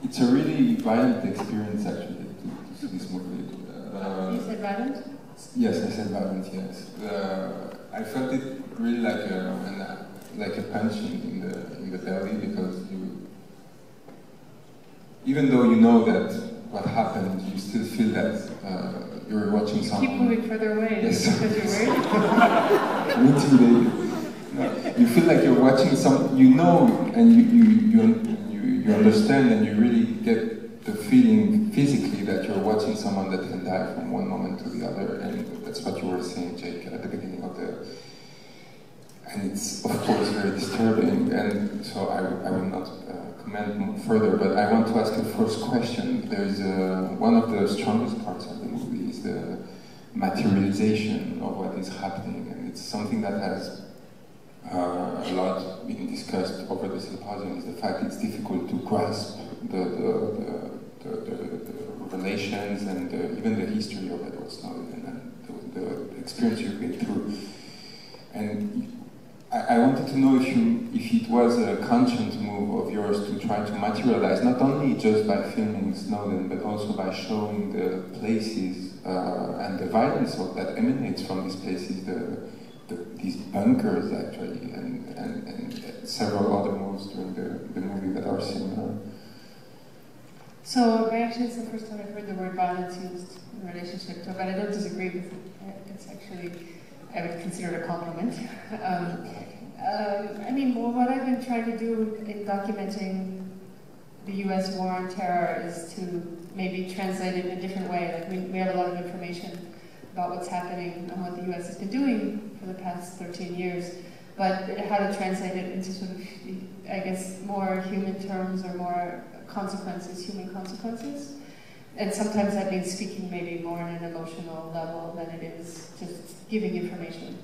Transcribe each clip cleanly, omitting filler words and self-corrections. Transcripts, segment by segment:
it's a really violent experience actually to see this movie. You said violent? Yes, I said violent. Yes, I felt it really like a punch in the belly, because even though you know that what happened, you still feel that you're watching something. Keep moving further away. Yes. Because you're worried. I'm intimidated. You feel like you're watching some, you know, and you understand, and you really get the feeling physically that you're watching someone that can die from one moment to the other, and that's what you were saying, Jake, at the beginning of the. And it's of course very disturbing, and so I will not comment further. But I want to ask a first question. There's one of the strongest parts of the movie is the materialization of what is happening, and it's something that has a lot been discussed over the symposium. Is the fact it's difficult to grasp the relations and even the history of Edward Snowden and the experience you've been through. And I wanted to know if it was a conscious move of yours to try to materialize, not only just by filming Snowden, but also by showing the places and the violence that emanates from these places, these bunkers actually, and several other moves during the movie that are similar. So actually it's the first time I've heard the word violence used in relationship to it, but I don't disagree with it. It's actually, I would consider it a compliment. I mean, well, what I've been trying to do in documenting the US war on terror is to maybe translate it in a different way. Like we have a lot of information about what's happening and what the US has been doing for the past 13 years, but how to translate it into sort of, I guess, more human terms or more consequences, human consequences. And sometimes that means speaking maybe more on an emotional level than it is just giving information.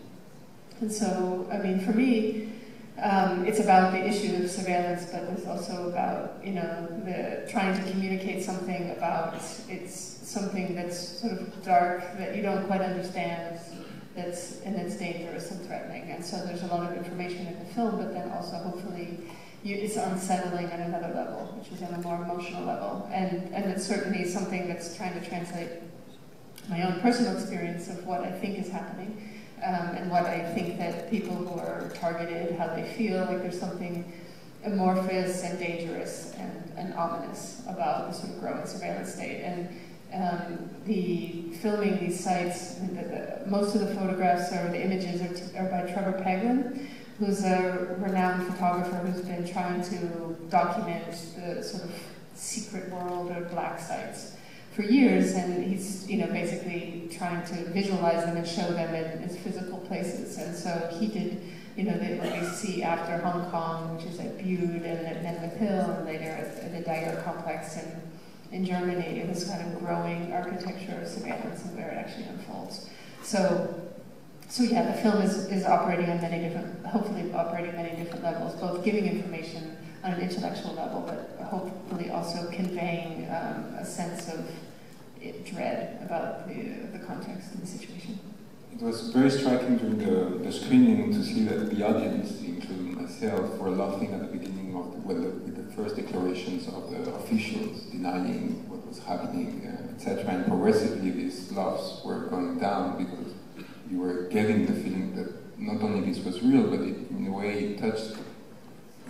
And so, I mean, for me, it's about the issue of surveillance, but it's also about, you know, trying to communicate something about something that's sort of dark, that you don't quite understand, and that's dangerous and threatening. And so there's a lot of information in the film, but then also hopefully it's unsettling at another level, which is on a more emotional level. And it's certainly something that's trying to translate my own personal experience of what I think is happening, and what I think that people who are targeted, how they feel. Like there's something amorphous and dangerous and ominous about the sort of growing surveillance state. And the filming these sites, most of the photographs or the images are by Trevor Peglin, who's a renowned photographer who's been trying to document the sort of secret world or black sites for years, and he's, you know, basically trying to visualize them and show them in physical places. And so he did, you know, what we see after Hong Kong, which is at Bude and at Menwith Hill, and later at the Dyer complex in Germany, this kind of growing architecture of surveillance and where it actually unfolds. So yeah, the film is operating on many different, hopefully operating many different levels, both giving information on an intellectual level, but hopefully also conveying a sense of dread about the context and the situation. It was very striking during the screening to see that the audience, including myself, were laughing at the beginning of with the first declarations of the officials denying what was happening, etc. And progressively these laughs were going down because you were getting the feeling that not only this was real, but in a way it touched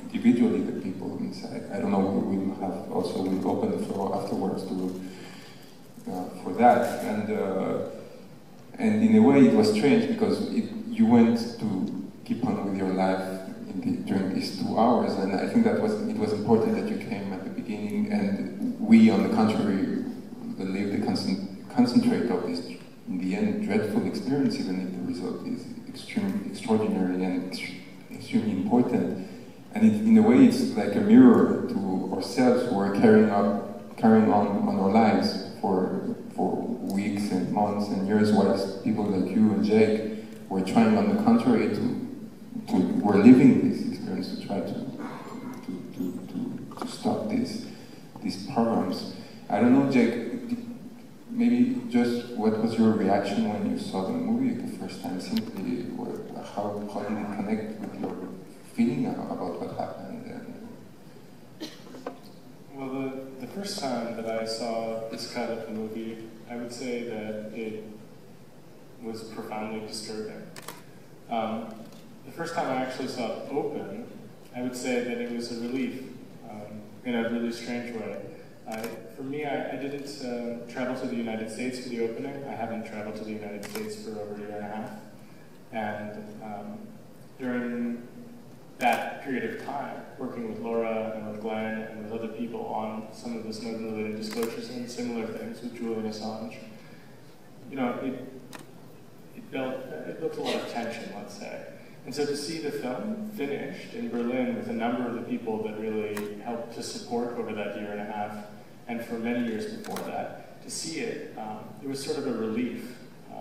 individually the people inside. I don't know, we'll open the floor afterwards for that. And in a way it was strange because you went to keep on with your life during these 2 hours, and I think it was important that you came at the beginning, and we, on the contrary, lived the concentrate of this, in the end, dreadful experience, even if the result is extraordinary and extremely important. And in a way, it's like a mirror to ourselves who are carrying on our lives for weeks and months and years, whilst people like you and Jake were trying, on the contrary, were living this experience to try to stop these programs. I don't know, Jake, maybe just what was your reaction when you saw the movie the first time? Simply, how did it connect with your feeling about what happened? Well, the first time that I saw this kind of movie, I would say that it was profoundly disturbing. The first time I actually saw it open, I would say that it was a relief in a really strange way. For me, I didn't travel to the United States for the opening. I haven't traveled to the United States for over a year and a half. And during that period of time, working with Laura and with Glenn and with other people on some of the Snowden-related disclosures and similar things with Julian Assange, you know, it looked a lot of tension, let's say. And so to see the film finished in Berlin with a number of the people that really helped to support over that year and a half, and for many years before that, to see it, it was sort of a relief.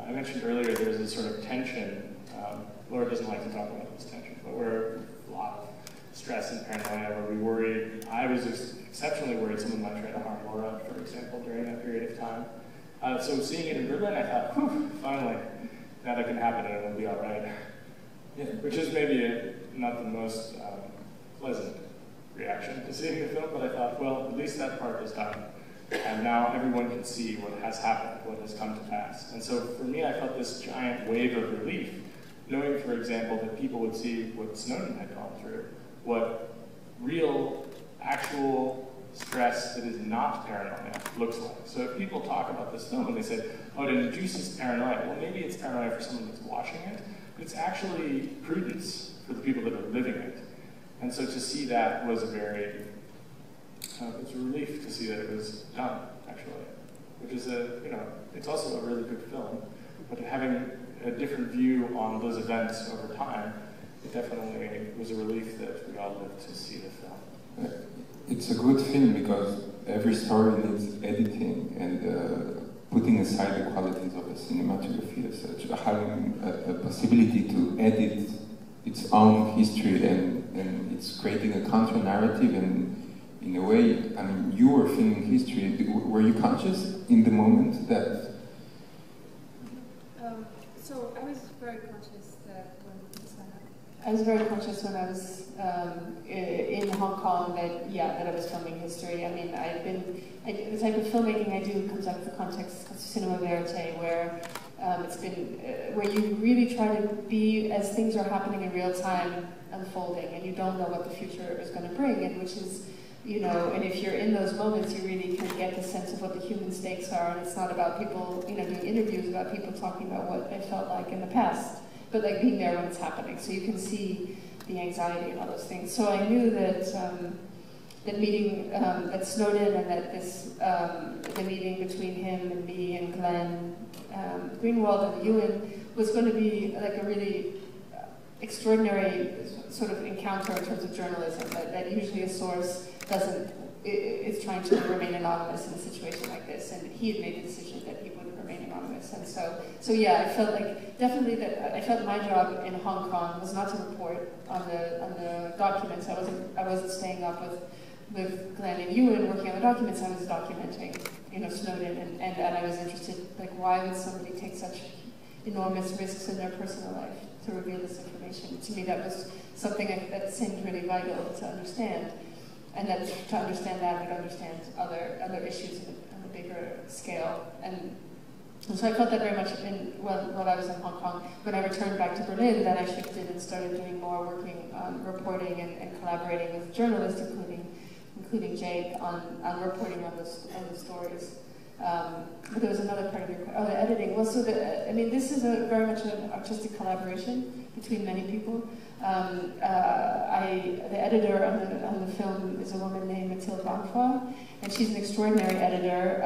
I mentioned earlier there was a sort of tension. Laura doesn't like to talk about this tension, but we're a lot of stress and paranoia where we worried. I was exceptionally worried someone might try to harm Laura, for example, during that period of time. So seeing it in Berlin, I thought, whew, finally, now that can happen and it'll be all right. Yeah, which is maybe not the most pleasant reaction to seeing the film, but I thought, well, at least that part is done. And now everyone can see what has happened, what has come to pass. And so for me, I felt this giant wave of relief, knowing, for example, that people would see what Snowden had gone through, what real, actual stress that is not paranoia looks like. So if people talk about this film and they say, oh, it induces paranoia, well, maybe it's paranoia for someone that's watching it, but it's actually prudence for the people that are living it. And so to see that was a very, it was a relief to see that it was done, actually, which is it's also a really good film, but having a different view on those events over time, it definitely was a relief that we all lived to see the film. It's a good film because every story needs editing and putting aside the qualities of the cinematography as such, having a possibility to edit its own history and it's creating a counter-narrative, and in a way, I mean, you were filming history. Were you conscious in the moment that... So I was very conscious that I was very conscious when I was in Hong Kong that I was filming history. I mean, the type of filmmaking I do comes out of the context of cinema verite, where it's been, where you really try to be, as things are happening in real time, unfolding, and you don't know what the future is going to bring, and which is, you know, and if you're in those moments, you really can get the sense of what the human stakes are, and it's not about people, you know, doing interviews about people talking about what it felt like in the past, but like being there when it's happening, so you can see the anxiety and all those things. So I knew that that meeting, that Snowden, and that this, the meeting between him and me and Glenn Greenwald and Ewan was going to be like a really extraordinary sort of encounter in terms of journalism, that usually a source is trying to remain anonymous in a situation like this, and he had made the decision that he wouldn't remain anonymous, and so yeah, I felt like, definitely that, I felt my job in Hong Kong was not to report on the documents. I wasn't staying up with Glenn and Ewan working on the documents. I was documenting, you know, Snowden, and I was interested, like, why would somebody take such enormous risks in their personal life to reveal this information? To me, that was something that seemed really vital to understand, and that to understand that, we'd understand other issues on a bigger scale. And so I felt that very much while I was in Hong Kong. When I returned back to Berlin, then I shifted and started doing more working on reporting and collaborating with journalists, including Jake, on reporting on the stories. But there was another part of your question, the editing. Well, so I mean, this is very much an artistic collaboration between many people. The editor on the film is a woman named Mathilde Banfoy, and she's an extraordinary editor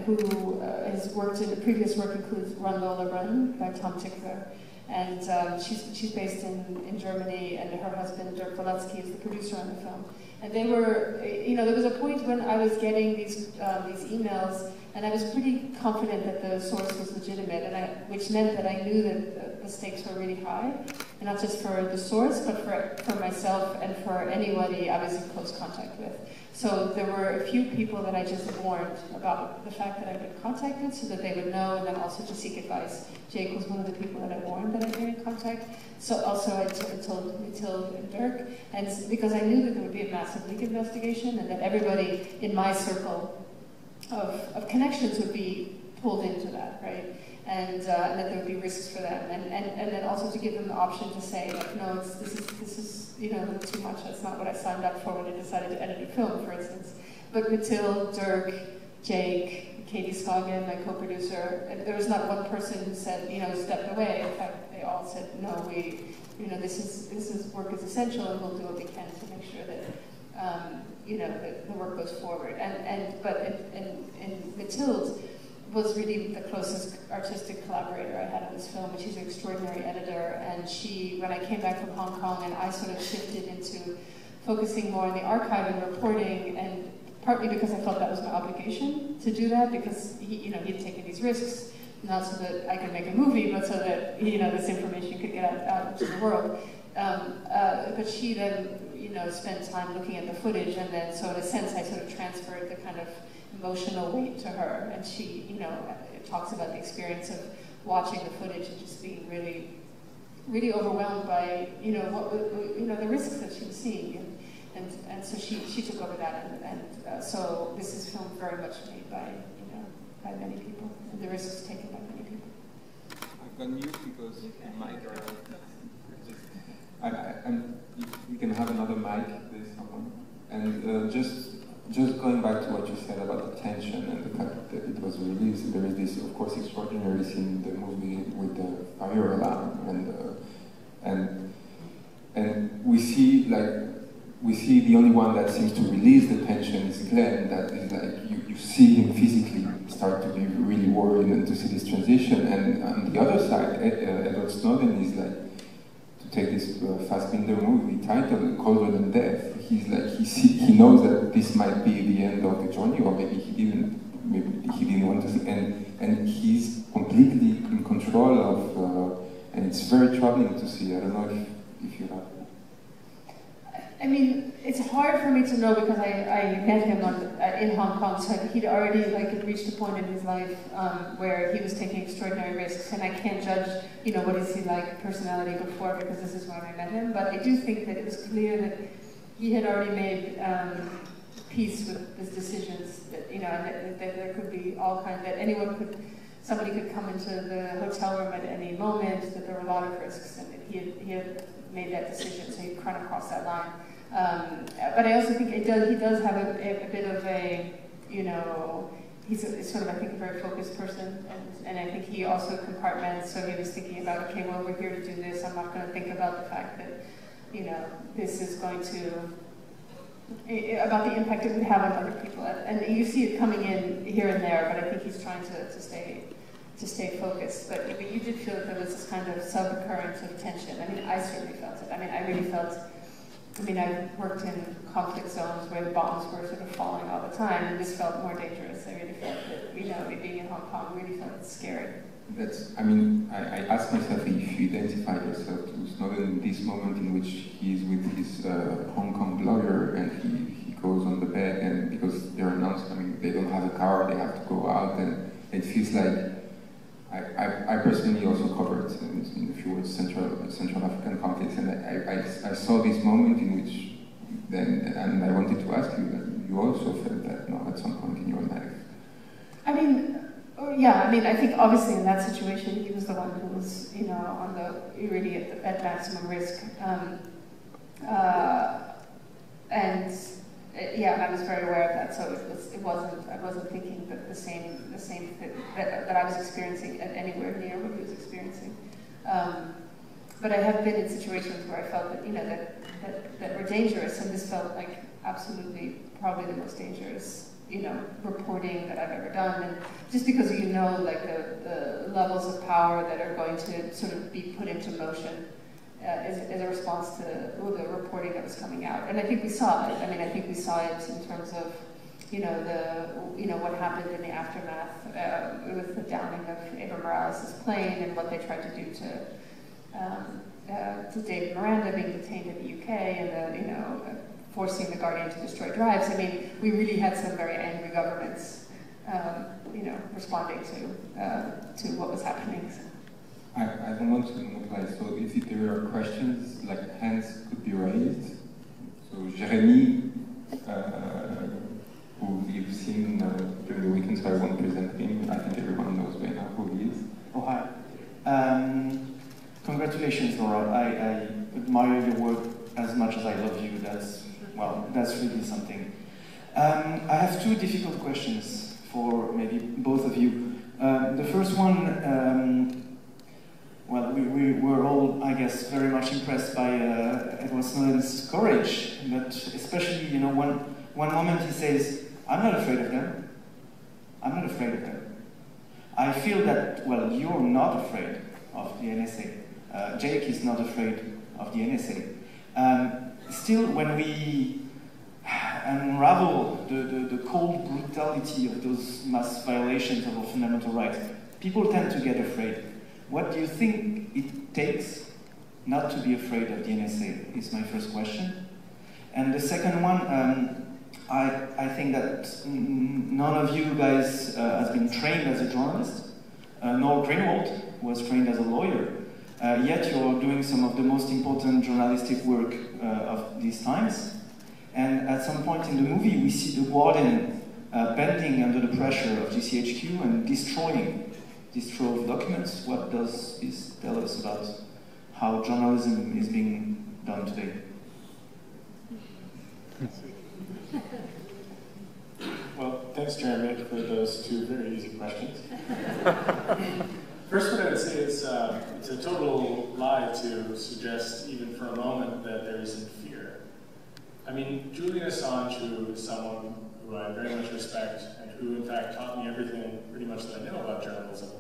who has worked in previous work includes Run Lola Run by Tom Tickler, and she's based in Germany, and her husband Dirk Walensky is the producer on the film. And they were, you know, there was a point when I was getting these emails, and I was pretty confident that the source was legitimate, which meant that I knew that the stakes were really high. And not just for the source, but for myself and for anybody I was in close contact with. So there were a few people that I just warned about the fact that I'd been contacted so that they would know, and then also to seek advice. Jake was one of the people that I warned that I'd been in contact. So also I told Mathilde and Dirk, and because I knew that there would be a massive leak investigation and that everybody in my circle of connections would be pulled into that, right? And that there would be risks for them, and then also to give them the option to say, like, no, this is you know, a little too much. That's not what I signed up for when I decided to edit a film, for instance. But Mathilde, Dirk, Jake, Katie Scoggin, my co-producer, there was not one person who said, you know, stepped away. In fact, they all said, no, this is work is essential, and we'll do what we can to make sure that you know, the work goes forward. But in Mathilde was really the closest artistic collaborator I had on this film, and she's an extraordinary editor. And she, when I came back from Hong Kong, and I sort of shifted into focusing more on the archive and reporting, and partly because I felt that was my obligation to do that, because he had taken these risks, not so that I could make a movie, but so that, you know, this information could get out into the world. But she then, you know, spent time looking at the footage, and then, so in a sense, I sort of transferred the kind of emotional weight to her, and she, you know, talks about the experience of watching the footage and just being really, really overwhelmed by, you know, the risks that she was seeing, and so she took over that, and so this is film very much made by, you know, by many people, and the risks taken by many people. I've got mute because mic. You can have another mic. There's someone, and Just going back to what you said about the tension and the fact that it was released, there is this, of course, extraordinary scene in the movie with the fire alarm, and we see the only one that seems to release the tension is Glenn. That is like you see him physically start to be really worried and to see this transition, and on the other side, Edward Snowden is like, to take this Fassbinder movie title, Colder Than Death. He's like, he knows that this might be the end of the journey, or maybe he didn't want to see, and he's completely in control of, and it's very troubling to see. I don't know if you have. I mean, it's hard for me to know because I met him in Hong Kong, so he'd already reached a point in his life where he was taking extraordinary risks, and I can't judge, you know, what is he like personality before, because this is when I met him. But I do think that it was clear that he had already made peace with his decisions, that, you know, and that there could be all kinds, that somebody could come into the hotel room at any moment, that there were a lot of risks, and that he had made that decision, so he kind of crossed that line. But I also think he does have a bit of a, you know, he's sort of, I think, a very focused person, and I think he also compartments, so he was thinking about, okay, well, we're here to do this, I'm not going to think about the fact that, you know, this is going to, about the impact it would have on other people. And you see it coming in here and there, but I think he's trying to stay focused. But you did feel that there was this kind of subcurrent of tension. I mean, I certainly felt it. I mean, I really felt, I worked in conflict zones where the bombs were sort of falling all the time, and this felt more dangerous. I really felt that, you know, being in Hong Kong really felt scary. I asked myself if you identified yourself to Snowden in this moment in which he is with his Hong Kong lawyer, and he goes on the bed, and because they're announced, they don't have a car, they have to go out, and it feels like, I personally also covered, in a few words, Central African conflicts, and I saw this moment in which, and I wanted to ask you, that you also felt that, no, at some point in your life. Yeah, I think obviously in that situation he was the one who was, you know, really at maximum risk. Yeah, I was very aware of that, so I wasn't thinking that the same that I was experiencing at anywhere near what he was experiencing. But I have been in situations where I felt that, you know, that were dangerous, and this felt like absolutely probably the most dangerous, you know, reporting that I've ever done. And just because, you know, like the levels of power that are going to sort of be put into motion as a response to the reporting that was coming out. And I think we saw it. I think we saw it in terms of, you know, what happened in the aftermath with the downing of Evo Morales' plane, and what they tried to do to David Miranda being detained in the UK and forcing the Guardian to destroy drives. I mean, we really had some very angry governments, responding to what was happening. So. I don't want to monopolize, so if there are questions, like hands could be raised. So Jérémy, who you've seen during the weekend, so I won't present him. I think everyone knows by now who he is. Oh, hi. Congratulations, Laura. I admire your work as much as I love you. That's really something. I have two difficult questions for maybe both of you. The first one, we were all, I guess, very much impressed by Edward Snowden's courage, but especially, one moment he says, "I'm not afraid of them. I'm not afraid of them." I feel that, you're not afraid of the NSA. Jake is not afraid of the NSA. Still, when we unravel the cold brutality of those mass violations of our fundamental rights, people tend to get afraid. What do you think it takes not to be afraid of the NSA is my first question. And the second one, I think that none of you guys has been trained as a journalist, nor Greenwald was trained as a lawyer, yet you're doing some of the most important journalistic work of these times. And at some point in the movie, we see the warden bending under the pressure of GCHQ and destroying this trove of documents. What does this tell us about how journalism is being done today? Well, thanks, Jeremy, for those two very easy questions. First, what I would say is it's a total lie to suggest, even for a moment, that there isn't fear. I mean, Julian Assange, who is someone who I very much respect, and who, in fact, taught me everything pretty much that I know about journalism,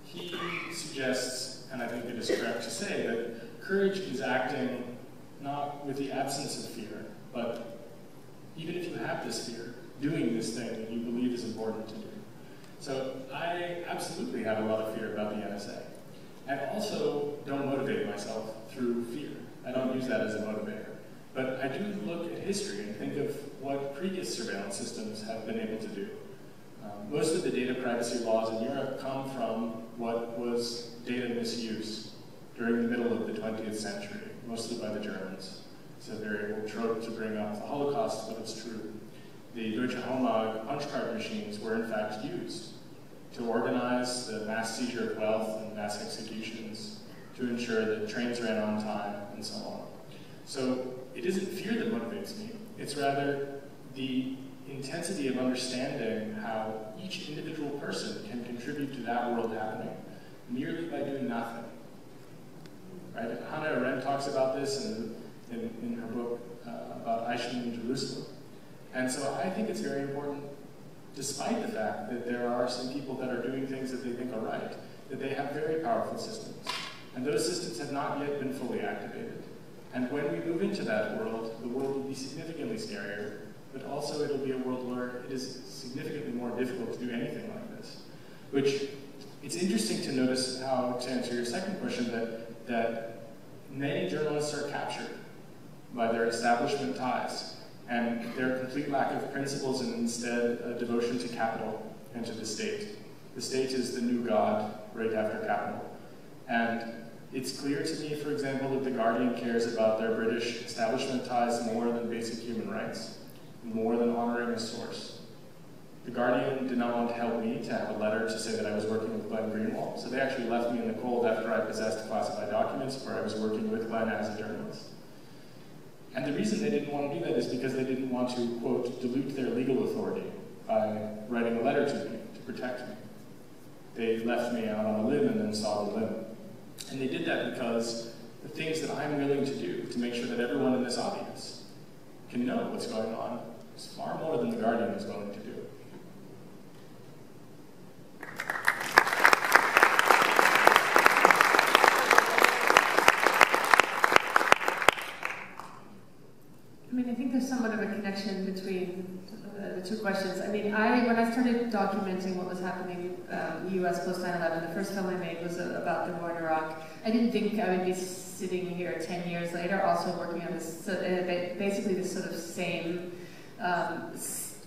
he suggests, and I think it is correct to say, that courage is acting not with the absence of fear, but even if you have this fear, doing this thing that you believe is important to do. So I absolutely have a lot of fear about the NSA. And also don't motivate myself through fear. I don't use that as a motivator. But I do look at history and think of what previous surveillance systems have been able to do. Most of the data privacy laws in Europe come from what was data misuse during the middle of the 20th century, mostly by the Germans. It's a very old trope to bring up the Holocaust, but it's true. The Deutsche Homag punch card machines were in fact used to organize the mass seizure of wealth and mass executions, to ensure that trains ran on time, and so on. So it isn't fear that motivates me, it's rather the intensity of understanding how each individual person can contribute to that world happening merely by doing nothing. Right? Hannah Arendt talks about this in her book about Eichmann in Jerusalem. And so I think it's very important, despite the fact that there are some people that are doing things that they think are right, that they have very powerful systems. And those systems have not yet been fully activated. And when we move into that world, the world will be significantly scarier, but also it'll be a world where it is significantly more difficult to do anything like this. Which, it's interesting to notice how, to answer your second question, that many journalists are captured by their establishment ties and their complete lack of principles and instead a devotion to capital and to the state. The state is the new god right after capital. And it's clear to me, for example, that The Guardian cares about their British establishment ties more than basic human rights, more than honoring a source. The Guardian did not want to help me to have a letter to say that I was working with Glenn Greenwald, so they actually left me in the cold after I possessed classified documents where I was working with Glenn as a journalist. And the reason they didn't want to do that is because they didn't want to, quote, dilute their legal authority by writing a letter to me to protect me. They left me out on a limb and then saw the limb. And they did that because the things that I'm willing to do to make sure that everyone in this audience can know what's going on is far more than The Guardian is willing to do. I mean, I think there's somewhat of a connection between the two questions. I mean, when I started documenting what was happening in the US post 9/11, the first film I made was about the war in Iraq. I didn't think I would be sitting here 10 years later, also working on this, basically this sort of same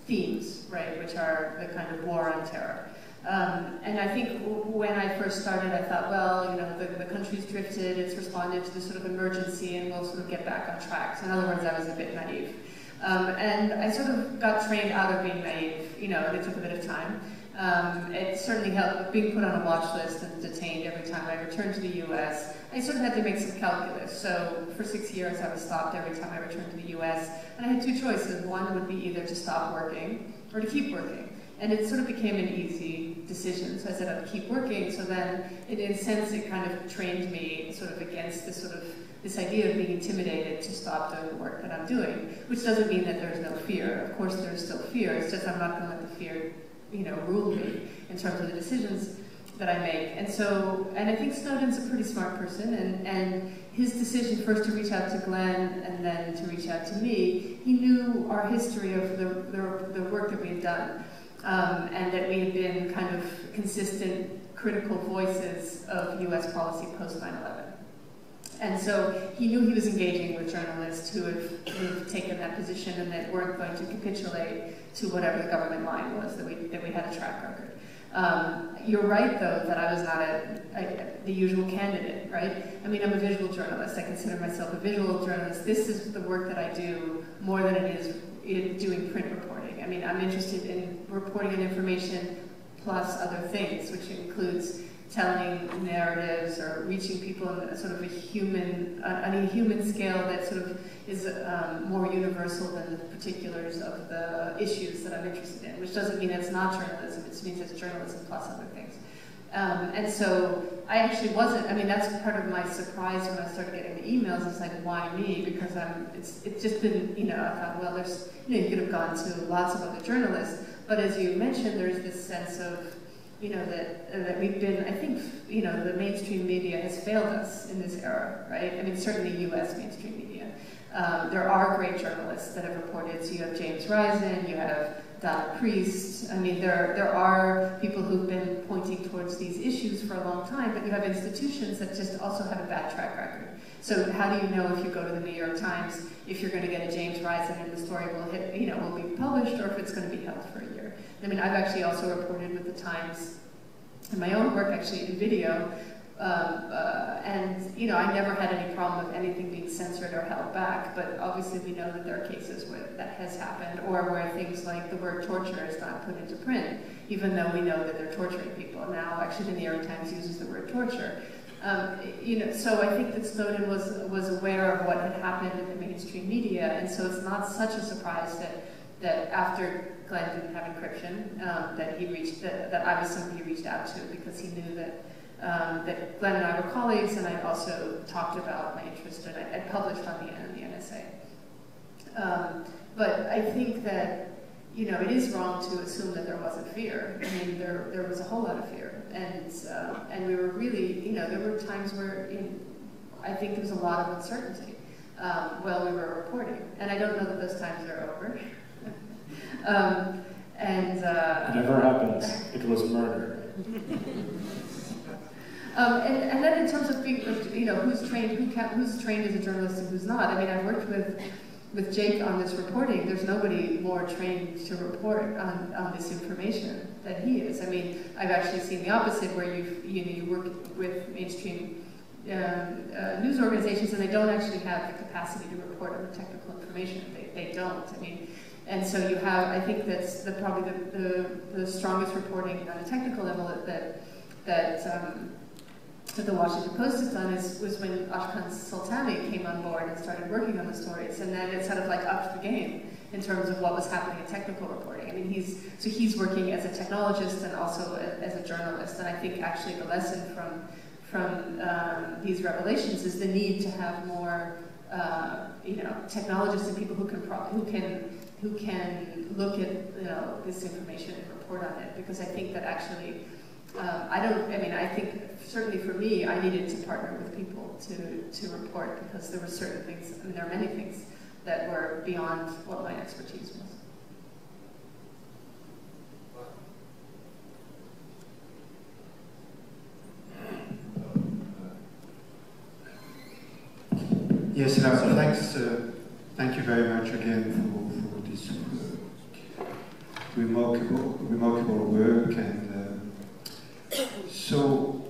themes, right, which are the kind of war on terror. And I think when I first started, I thought, well, you know, the country's drifted, it's responded to this sort of emergency, and we'll sort of get back on track. So in other words, I was a bit naive. And I sort of got trained out of being naive, you know, it took a bit of time. It certainly helped being put on a watch list and detained every time I returned to the US. I sort of had to make some calculus. So for 6 years, I was stopped every time I returned to the US. And I had two choices. One would be either to stop working or to keep working. And it sort of became an easy decision. So I said I'd keep working. So then, in a sense, it kind of trained me sort of against this idea of being intimidated to stop doing the work that I'm doing, which doesn't mean that there's no fear. Of course, there's still fear. It's just I'm not going to let the fear, you know, rule me in terms of the decisions that I make. And so, and I think Snowden's a pretty smart person, and his decision first to reach out to Glenn and then to reach out to me, he knew our history of the work that we had done. And that we had been kind of consistent, critical voices of US policy post 9/11. And so he knew he was engaging with journalists who have taken that position and that weren't going to capitulate to whatever the government line was, that we had a track record. You're right, though, that I was not the usual candidate, right? I mean, I'm a visual journalist. I consider myself a visual journalist. This is the work that I do more than it is in doing print reporting. I mean, I'm interested in reporting on information plus other things, which includes telling narratives or reaching people on a sort of a human, on a human scale that sort of is more universal than the particulars of the issues that I'm interested in, which doesn't mean it's not journalism, it means it's journalism plus other things. And so I actually wasn't, I mean, that's part of my surprise when I started getting the emails. It's like, why me? Because it's just been, you know, I thought, well, there's, you know, you could have gone to lots of other journalists. But as you mentioned, there's this sense of, you know, that we've been, I think, you know, the mainstream media has failed us in this era, right? I mean, certainly US mainstream media. There are great journalists that have reported. So you have James Risen, you have Donna Priest. I mean, there are people who've been pointing towards these issues for a long time, but you have institutions that just also have a bad track record. So how do you know if you go to the New York Times if you're going to get a James Risen and the story will hit, you know, will be published, or if it's going to be held for a year? I mean, I've actually also reported with the Times in my own work, actually in video, and you know, I never had any problem with anything being censored or held back, but obviously we know that there are cases where that has happened, or where things like the word torture is not put into print, even though we know that they're torturing people. Now, actually, the New York Times uses the word torture. You know, so I think that Snowden was aware of what had happened in the mainstream media, and so it's not such a surprise that after Glenn didn't have encryption, that I was somebody he reached out to, because he knew that Glenn and I were colleagues, and I'd also talked about my interest, and I'd published on the NSA. But I think that, you know, it is wrong to assume that there wasn't fear. I mean, there was a whole lot of fear, and we were really, you know, there were times where, you know, I think there was a lot of uncertainty while we were reporting, and I don't know that those times are over. Whatever happens, it was murder. And then in terms of being, you know, who's trained as a journalist and who's not. I mean, I've worked with Jake on this reporting. There's nobody more trained to report on this information than he is. I mean, I've actually seen the opposite, where you work with mainstream news organizations, and they don't actually have the capacity to report on the technical information. They don't. I mean, and so you have, I think that's probably the strongest reporting on a technical level that the Washington Post has done was when Ashkan Soltani came on board and started working on the stories, and then it sort of like upped the game in terms of what was happening in technical reporting. I mean, he's working as a technologist and also as a journalist, and I think actually the lesson from these revelations is the need to have more you know, technologists and people who can look at, you know, this information and report on it, because I think that actually I think certainly for me, I needed to partner with people to report, because there were certain things, I mean, there are many things that were beyond what my expertise was. Yes, thanks. Thank you very much again for this remarkable work. And so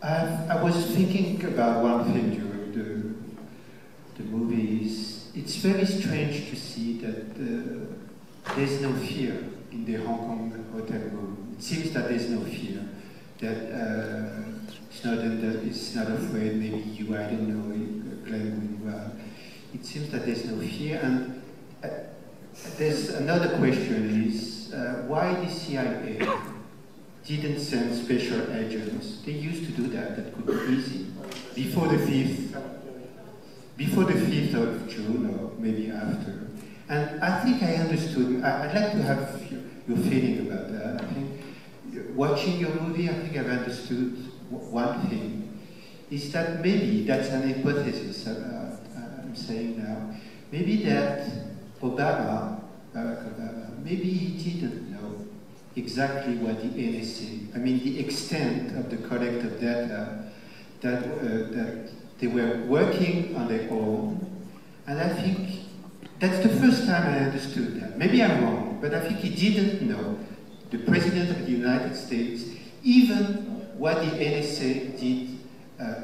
I was thinking about one thing during the movies. It's very strange to see that there's no fear in the Hong Kong hotel room. It seems that there's no fear. That Snowden is not afraid, maybe you, I don't know, Glenn will well. It seems that there's no fear. And there's another question is, why the CIA didn't send special agents? They used to do that, that could be easy. Before the 5th of June, or maybe after. And I think I understood, I'd like to have your feeling about that. I think, watching your movie, I think I've understood one thing, is that maybe, that's an hypothesis I'm saying now, maybe that Barack Obama, maybe he didn't know exactly what the NSA, I mean the extent of the collective data that they were working on their own, and I think that's the first time I understood that. Maybe I'm wrong, but I think he didn't know, the President of the United States, even what the NSA did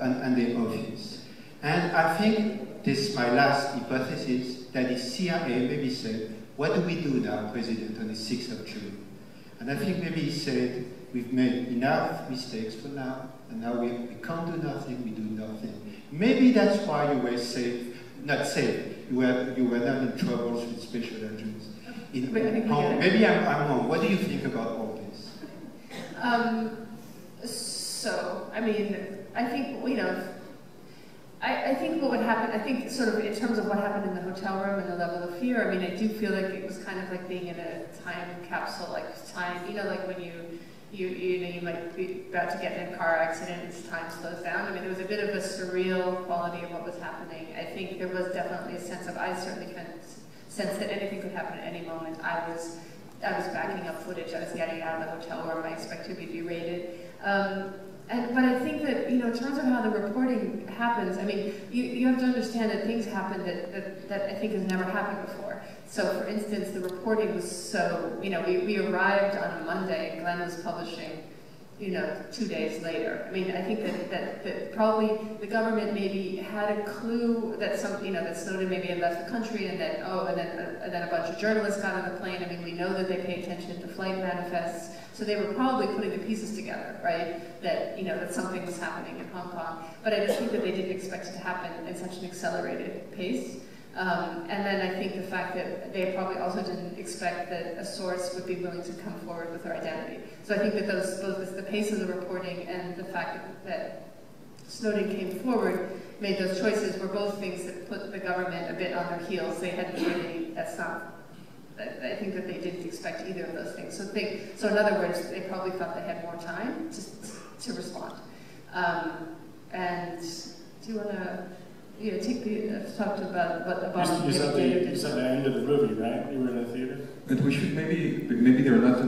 on their office. And I think this is my last hypothesis, that the CIA maybe said, what do we do now, President, on the 6th of June? And I think maybe he said, we've made enough mistakes for now, and now we can't do nothing, we do nothing. Maybe that's why you were safe, not safe, you were not in troubles with special agents. Maybe I'm wrong. What do you think about all this? So, I mean, I think, you know, I think what would happen, I think sort of in terms of what happened in the hotel room and the level of fear, I mean, I do feel like it was kind of like being in a time capsule, like time, you know, like when you might be about to get in a car accident and time slows down. I mean, there was a bit of a surreal quality of what was happening. I think there was definitely a sense of, I certainly can sense that anything could happen at any moment. I was backing up footage, I was getting out of the hotel room, I expected to be raided. But I think that, you know, in terms of how the reporting happens, I mean, you have to understand that things happen that I think has never happened before. So, for instance, the reporting was so, you know, we arrived on a Monday, and Glenn was publishing, you know, 2 days later. I mean, I think that probably the government maybe had a clue that that Snowden maybe had left the country, and that, and then a bunch of journalists got on the plane. I mean, we know that they pay attention to flight manifests. So they were probably putting the pieces together, right? That, you know, that something was happening in Hong Kong. But I just think that they didn't expect it to happen at such an accelerated pace. And then I think the fact that they probably also didn't expect that a source would be willing to come forward with their identity. So I think that both the pace of the reporting and the fact that Snowden came forward made those choices were both things that put the government a bit on their heels. They hadn't really, I think that they didn't expect either of those things. So in other words, they probably thought they had more time to respond. And do you want to talk about what you said the end of the movie, right? You were in the theater. But we should maybe they're not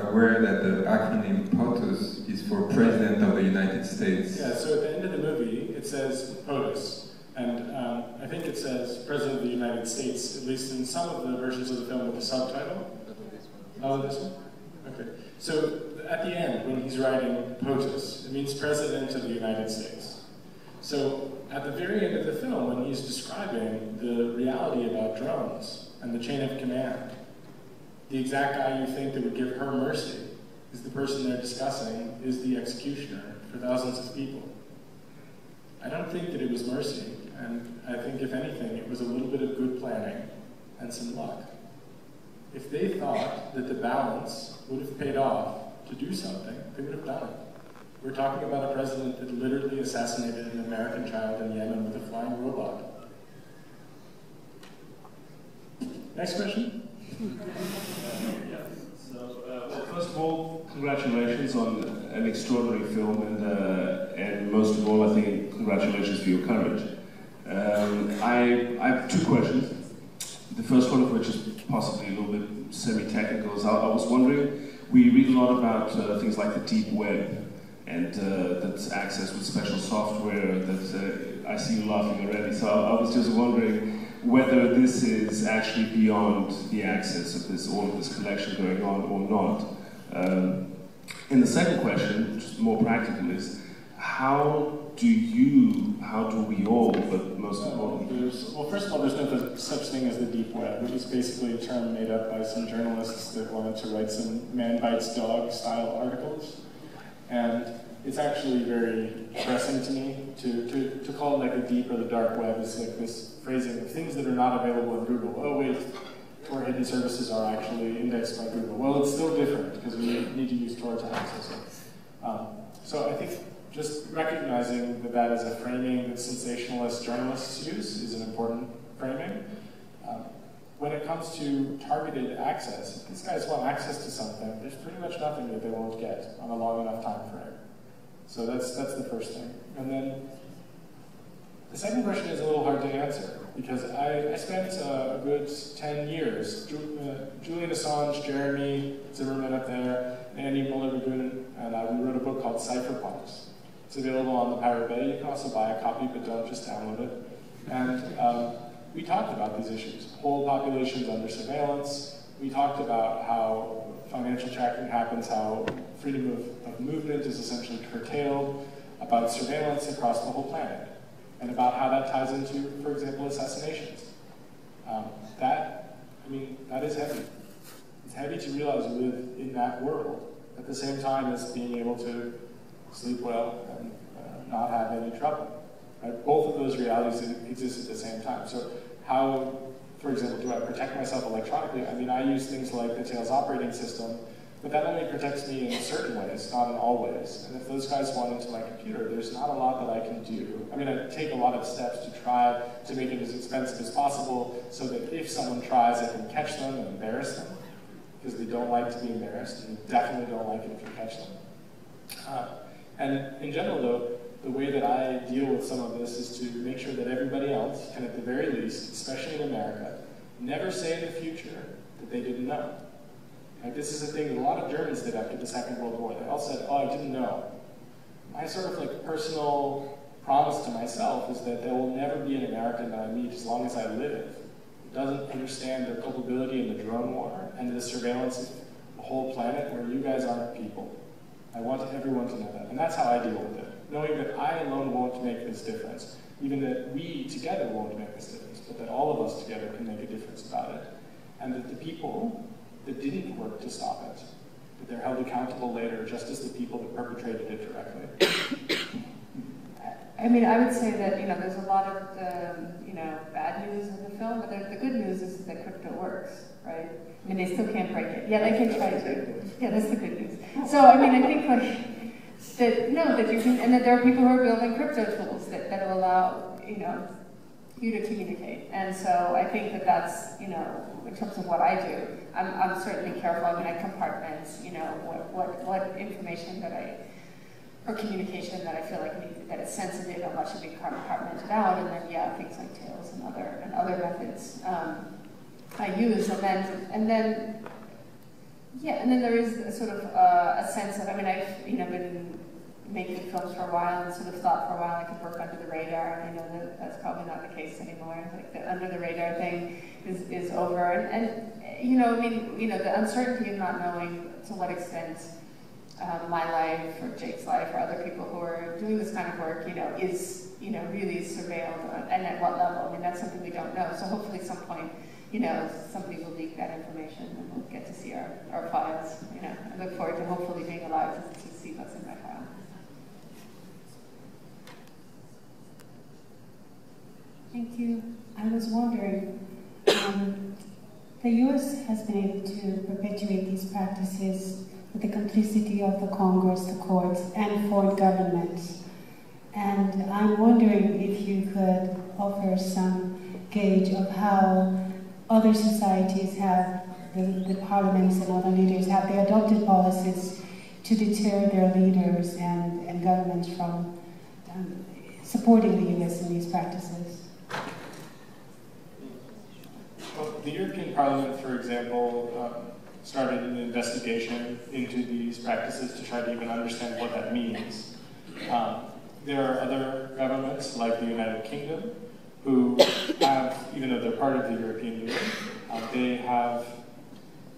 aware that the acronym POTUS is for President of the United States. Yeah. So at the end of the movie, it says POTUS. And I think it says President of the United States, at least in some of the versions of the film with the subtitle. Oh, this one? Okay. So at the end, when he's writing POTUS, it means President of the United States. So at the very end of the film, when he's describing the reality about drones and the chain of command, the exact guy you think that would give her mercy is the person they're discussing is the executioner for thousands of people. I don't think that it was mercy. And I think, if anything, it was a little bit of good planning and some luck. If they thought that the balance would have paid off to do something, they would have done it. We're talking about a president that literally assassinated an American child in Yemen with a flying robot. Next question? Well, first of all, congratulations on an extraordinary film, and most of all, I think, congratulations for your courage. I have two questions. The first one of which is possibly a little bit semi-technical. Is I was wondering, we read a lot about things like the deep web, and that's accessed with special software that I see you laughing already, so I was just wondering whether this is actually beyond the access of all of this collection going on or not. And the second question, just more practical, is how do we all, but most importantly? Well, first of all, there's no such thing as the deep web, which is basically a term made up by some journalists that wanted to write some man bites dog style articles. And it's actually very depressing to me to call it like the deep or the dark web. Is like this phrasing of things that are not available in Google. Oh wait, Tor hidden services are actually indexed by Google. Well, it's still different because we need to use Tor to access it. So I think just recognizing that that is a framing that sensationalist journalists use is an important framing. When it comes to targeted access, if these guys want access to something, there's pretty much nothing that they won't get on a long enough time frame. So that's the first thing. And then the second question is a little hard to answer because I spent a good 10 years, Julian Assange, Jeremy Zimmerman up there, Andy Muller-Magunin, and we wrote a book called Cypherpunks. It's available on the Pirate Bay. You can also buy a copy, but don't just download it. And we talked about these issues. Whole populations under surveillance. We talked about how financial tracking happens, how freedom of movement is essentially curtailed, about surveillance across the whole planet, and about how that ties into, for example, assassinations. That is heavy. It's heavy to realize we live in that world at the same time as being able to sleep well and not have any trouble. Right? Both of those realities exist at the same time. So how, for example, do I protect myself electronically? I mean, I use things like the Tails operating system, but that only protects me in certain ways, not in all ways. And if those guys want into my computer, there's not a lot that I can do. I mean, I take a lot of steps to try to make it as expensive as possible so that if someone tries, I can catch them and embarrass them, because they don't like to be embarrassed, and they definitely don't like it if you catch them. And in general, though, the way that I deal with some of this is to make sure that everybody else can, at the very least, especially in America, never say in the future that they didn't know. Like, this is a thing that a lot of Germans did after the Second World War. They all said, oh, I didn't know. My sort of like personal promise to myself is that there will never be an American that I meet as long as I live who doesn't understand their culpability in the drone war and the surveillance of the whole planet where you guys aren't people. I want everyone to know that. And that's how I deal with it. Knowing that I alone won't make this difference, even that we together won't make this difference, but that all of us together can make a difference about it. And that the people that didn't work to stop it, that they're held accountable later, just as the people that perpetrated it directly. I mean, I would say that, there's a lot of, bad news in the film, but the good news is that crypto works, right? I mean, they still can't break it. Yeah, they can try to. Yeah, that's the good news. So, I mean, I think that you can, and that there are people who are building crypto tools that will allow, you to communicate. And so I think that that's, in terms of what I do, I'm certainly careful. I mean, I compartment, what information or communication that I feel like that it's sensitive and what should be compartmented out, and then things like Tails and other methods I use, and then there is a sort of a sense of, I mean, I've been making films for a while and sort of thought for a while I could work under the radar, and I know that that's probably not the case anymore. Like the under the radar thing is over, and the uncertainty of not knowing to what extent my life or Jake's life or other people who are doing this kind of work, is really surveilled, and at what level. I mean, that's something we don't know. So hopefully, at some point, somebody will leak that information, and we'll get to see our files. I look forward to hopefully being alive to see what's in my file. Thank you. I was wondering, the U.S. has been able to perpetuate these practices with the complicity of the Congress, the courts, and foreign governments. And I'm wondering if you could offer some gauge of how other societies have, the parliaments and other leaders, have they adopted policies to deter their leaders and governments from supporting the U.S. in these practices? Well, the European Parliament, for example, started an investigation into these practices to try to even understand what that means. There are other governments, like the United Kingdom, who have, even though they're part of the European Union, they have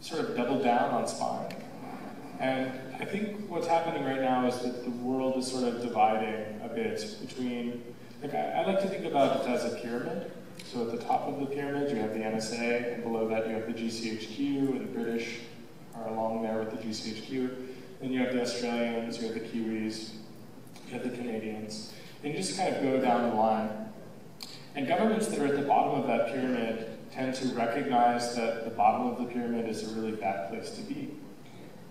sort of doubled down on spying. And I think what's happening right now is that the world is sort of dividing a bit between, like, I like to think about it as a pyramid. So at the top of the pyramid, you have the NSA, and below that you have the GCHQ, and the British are along there with the GCHQ. Then you have the Australians, you have the Kiwis, you have the Canadians, and you just kind of go down the line. And governments that are at the bottom of that pyramid tend to recognize that the bottom of the pyramid is a really bad place to be.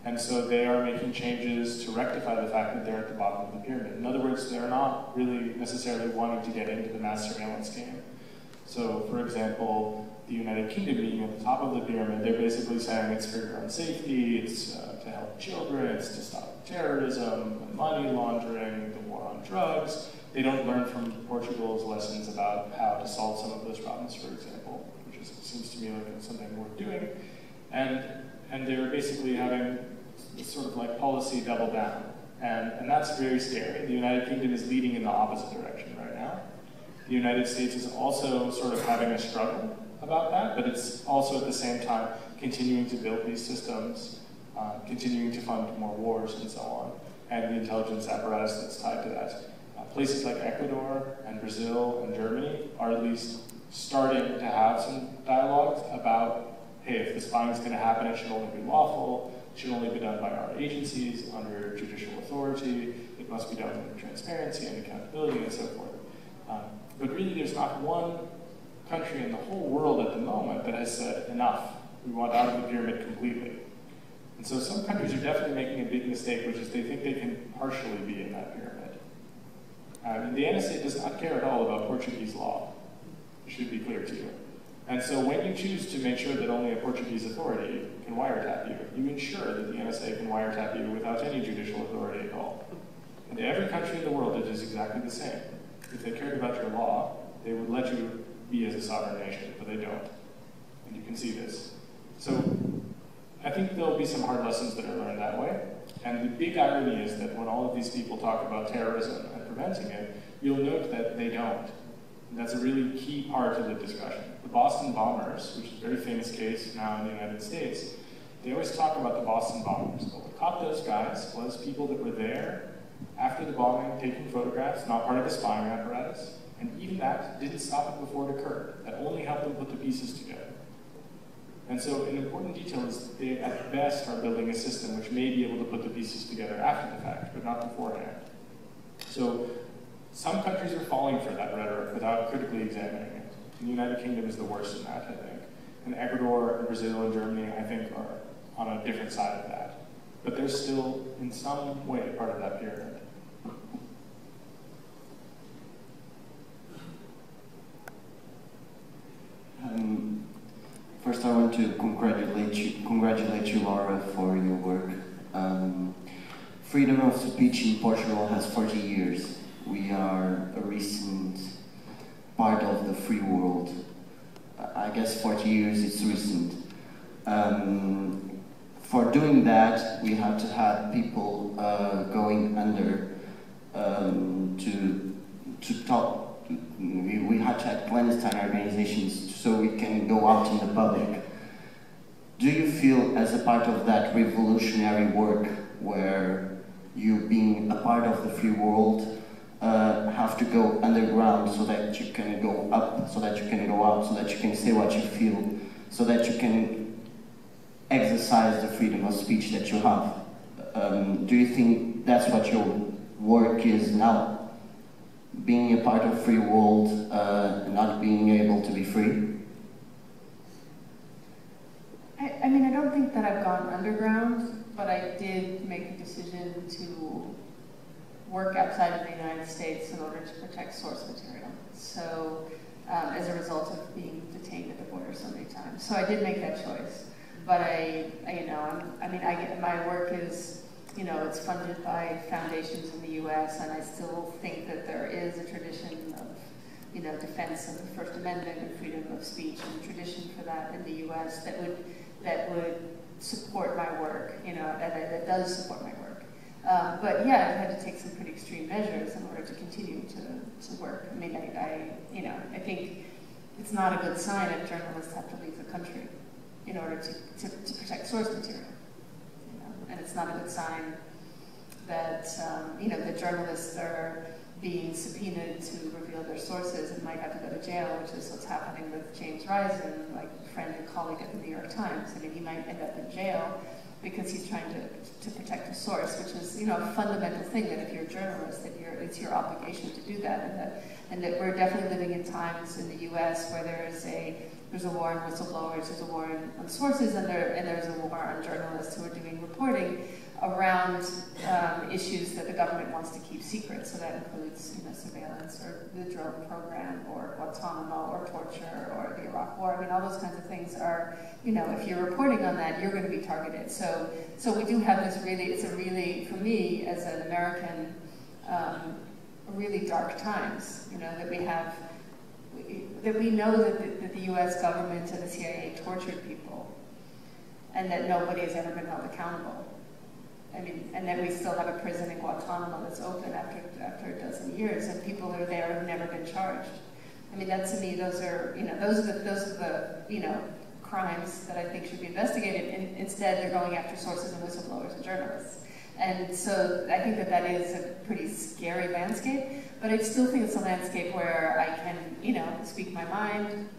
And so they are making changes to rectify the fact that they're at the bottom of the pyramid. In other words, they're not really necessarily wanting to get into the mass surveillance game. So, for example, the United Kingdom being at the top of the pyramid, they're basically saying it's for your own safety, it's to help children, it's to stop terrorism, money laundering, the war on drugs. They don't learn from Portugal's lessons about how to solve some of those problems, for example, which seems to me like it's something worth doing. And they're basically having this sort of like policy double down. And that's very scary. The United Kingdom is leading in the opposite direction right now. The United States is also sort of having a struggle about that, but it's also at the same time continuing to build these systems, continuing to fund more wars and so on, and the intelligence apparatus that's tied to that. Places like Ecuador and Brazil and Germany are at least starting to have some dialogues about, hey, if the spying is going to happen, it should only be lawful, it should only be done by our agencies under judicial authority, it must be done with transparency and accountability and so forth. But really, there's not one country in the whole world at the moment that has said, enough, we want out of the pyramid completely. And so some countries are definitely making a big mistake, which is they think they can partially be in that pyramid. And the NSA does not care at all about Portuguese law. It should be clear to you. And so when you choose to make sure that only a Portuguese authority can wiretap you, you ensure that the NSA can wiretap you without any judicial authority at all. In every country in the world, it is exactly the same. If they cared about your law, they would let you be as a sovereign nation, but they don't. And you can see this. So I think there'll be some hard lessons that are learned that way. And the big irony is that when all of these people talk about terrorism and preventing it, you'll note that they don't. And that's a really key part of the discussion. The Boston bombers, which is a very famous case now in the United States, they always talk about the Boston bombers. But what caught those guys was people that were there after the bombing, taking photographs, not part of the spying apparatus, and even that didn't stop it before it occurred. That only helped them put the pieces together. And so an important detail is they, at best, are building a system which may be able to put the pieces together after the fact, but not beforehand. So some countries are falling for that rhetoric without critically examining it. The United Kingdom is the worst in that, I think. And Ecuador and Brazil and Germany, I think, are on a different side of that. But they're still, in some way, part of that pyramid. First, I want to congratulate you, Laura, for your work. Freedom of speech in Portugal has 40 years. We are a recent part of the free world. I guess 40 years is recent. For doing that, we have to have people going under to talk. We had to have clandestine organizations so we can go out in the public. Do you feel, as a part of that revolutionary work, where you, being a part of the free world, have to go underground so that you can go up, so that you can go out, so that you can say what you feel, so that you can exercise the freedom of speech that you have? Do you think that's what your work is now? Being a part of free world and not being able to be free? I mean, I don't think that I've gone underground, but I did make a decision to work outside of the United States in order to protect source material. So, as a result of being detained at the border so many times. So I did make that choice. But my work is, it's funded by foundations in the U.S., and I still think that there is a tradition of, defense of the First Amendment and freedom of speech, and a tradition for that in the U.S. that would support my work, that does support my work. But yeah, I've had to take some pretty extreme measures in order to continue to work. I mean, I think it's not a good sign if journalists have to leave the country in order to protect source material. And it's not a good sign that the journalists are being subpoenaed to reveal their sources and might have to go to jail, which is what's happening with James Risen, like friend and colleague at the New York Times. I mean, he might end up in jail because he's trying to protect a source, which is a fundamental thing that if you're a journalist, that it's your obligation to do that, and that we're definitely living in times in the U.S. where there's a war on whistleblowers, there's a war on sources, and there's a war on journalists who are doing reporting around issues that the government wants to keep secret. So that includes surveillance, or the drone program, or Guantanamo, or torture, or the Iraq War. I mean, all those kinds of things are, if you're reporting on that, you're going to be targeted. So we do have this for me as an American, really dark times. That we know that the U.S. government and the CIA tortured people, and that nobody has ever been held accountable. I mean, and then we still have a prison in Guantanamo that's open after a dozen years, and people are there who've never been charged. I mean, that to me, those are the crimes that I think should be investigated. And instead, they're going after sources and whistleblowers and journalists. And so I think that is a pretty scary landscape. But I still think it's a landscape where I can, speak my mind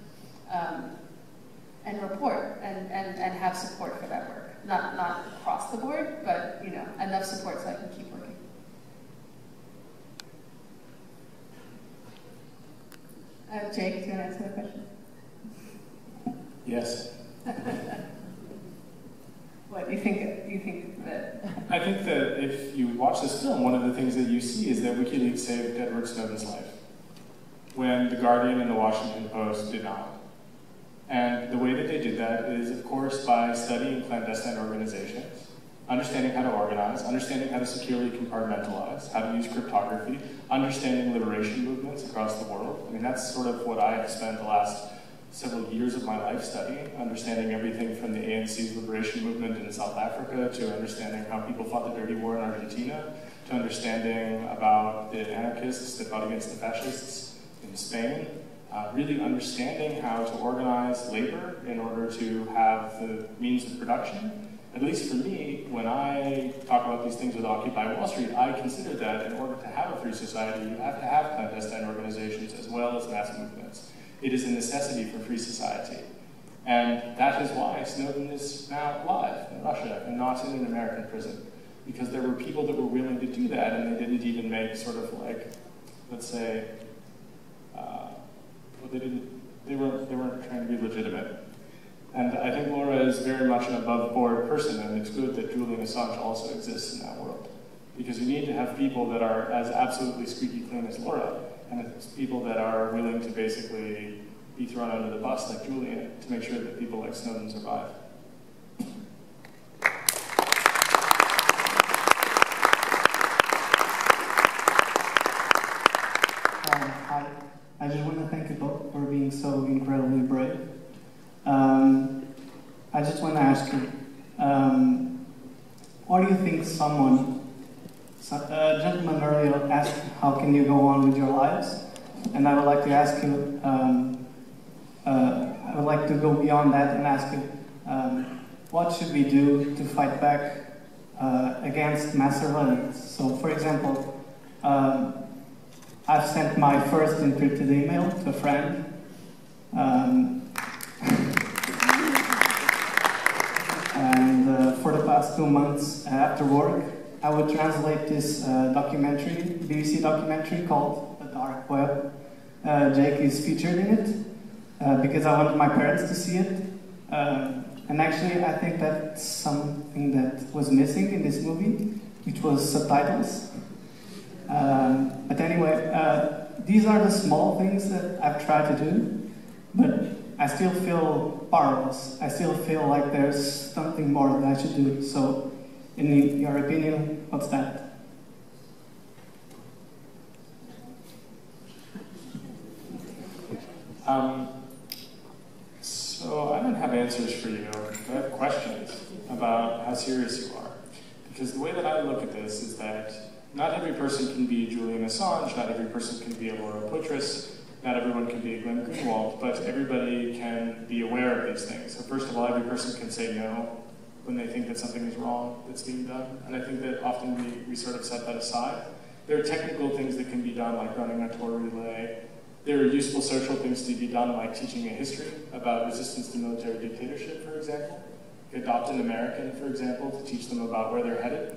and report and have support for that work. Not across the board, but enough support so I can keep working. Jake, do you want to answer the question? Yes. What do you think? Do you think that? I think that if you watch this film, one of the things that you see is that WikiLeaks saved Edward Snowden's life when The Guardian and The Washington Post did not. And the way that they did that is, of course, by studying clandestine organizations, understanding how to organize, understanding how to securely compartmentalize, how to use cryptography, understanding liberation movements across the world. I mean, that's sort of what I have spent the last several years of my life studying, understanding everything from the ANC's liberation movement in South Africa, to understanding how people fought the dirty war in Argentina, to understanding about the anarchists that fought against the fascists in Spain. Really understanding how to organize labor in order to have the means of production. At least for me, when I talk about these things with Occupy Wall Street, I consider that in order to have a free society, you have to have clandestine organizations as well as mass movements. It is a necessity for free society. And that is why Snowden is now alive in Russia and not in an American prison. Because there were people that were willing to do that, and they didn't even make sort of like, let's say, they weren't trying to be legitimate. And I think Laura is very much an above-board person, and it's good that Julian Assange also exists in that world. Because you need to have people that are as absolutely squeaky clean as Laura, and it's people that are willing to basically be thrown under the bus like Julian to make sure that people like Snowden survive. Hi. I just want to thank you both for being so incredibly brave. I just want to ask you, what do you think a gentleman earlier asked, how can you go on with your lives? And I would like to ask you, I would like to go beyond that and ask you, what should we do to fight back against mass surveillance? So, for example, I've sent my first encrypted email to a friend. And for the past 2 months after work, I would translate this BBC documentary called The Dark Web. Jake is featured in it because I wanted my parents to see it. And actually, I think that's something that was missing in this movie, which was subtitles. But anyway, these are the small things that I've tried to do, but I still feel powerless. I still feel like there's something more that I should do. So, in your opinion, what's that? So I don't have answers for you. I have questions about how serious you are. Because the way that I look at this is that not every person can be Julian Assange, not every person can be a Laura Poitras, not everyone can be a Glenn Greenwald, but everybody can be aware of these things. So first of all, every person can say no when they think that something is wrong that's being done. And I think that often we sort of set that aside. There are technical things that can be done, like running a tour relay. There are useful social things to be done, like teaching a history about resistance to military dictatorship, for example. Adopt an American, for example, to teach them about where they're headed.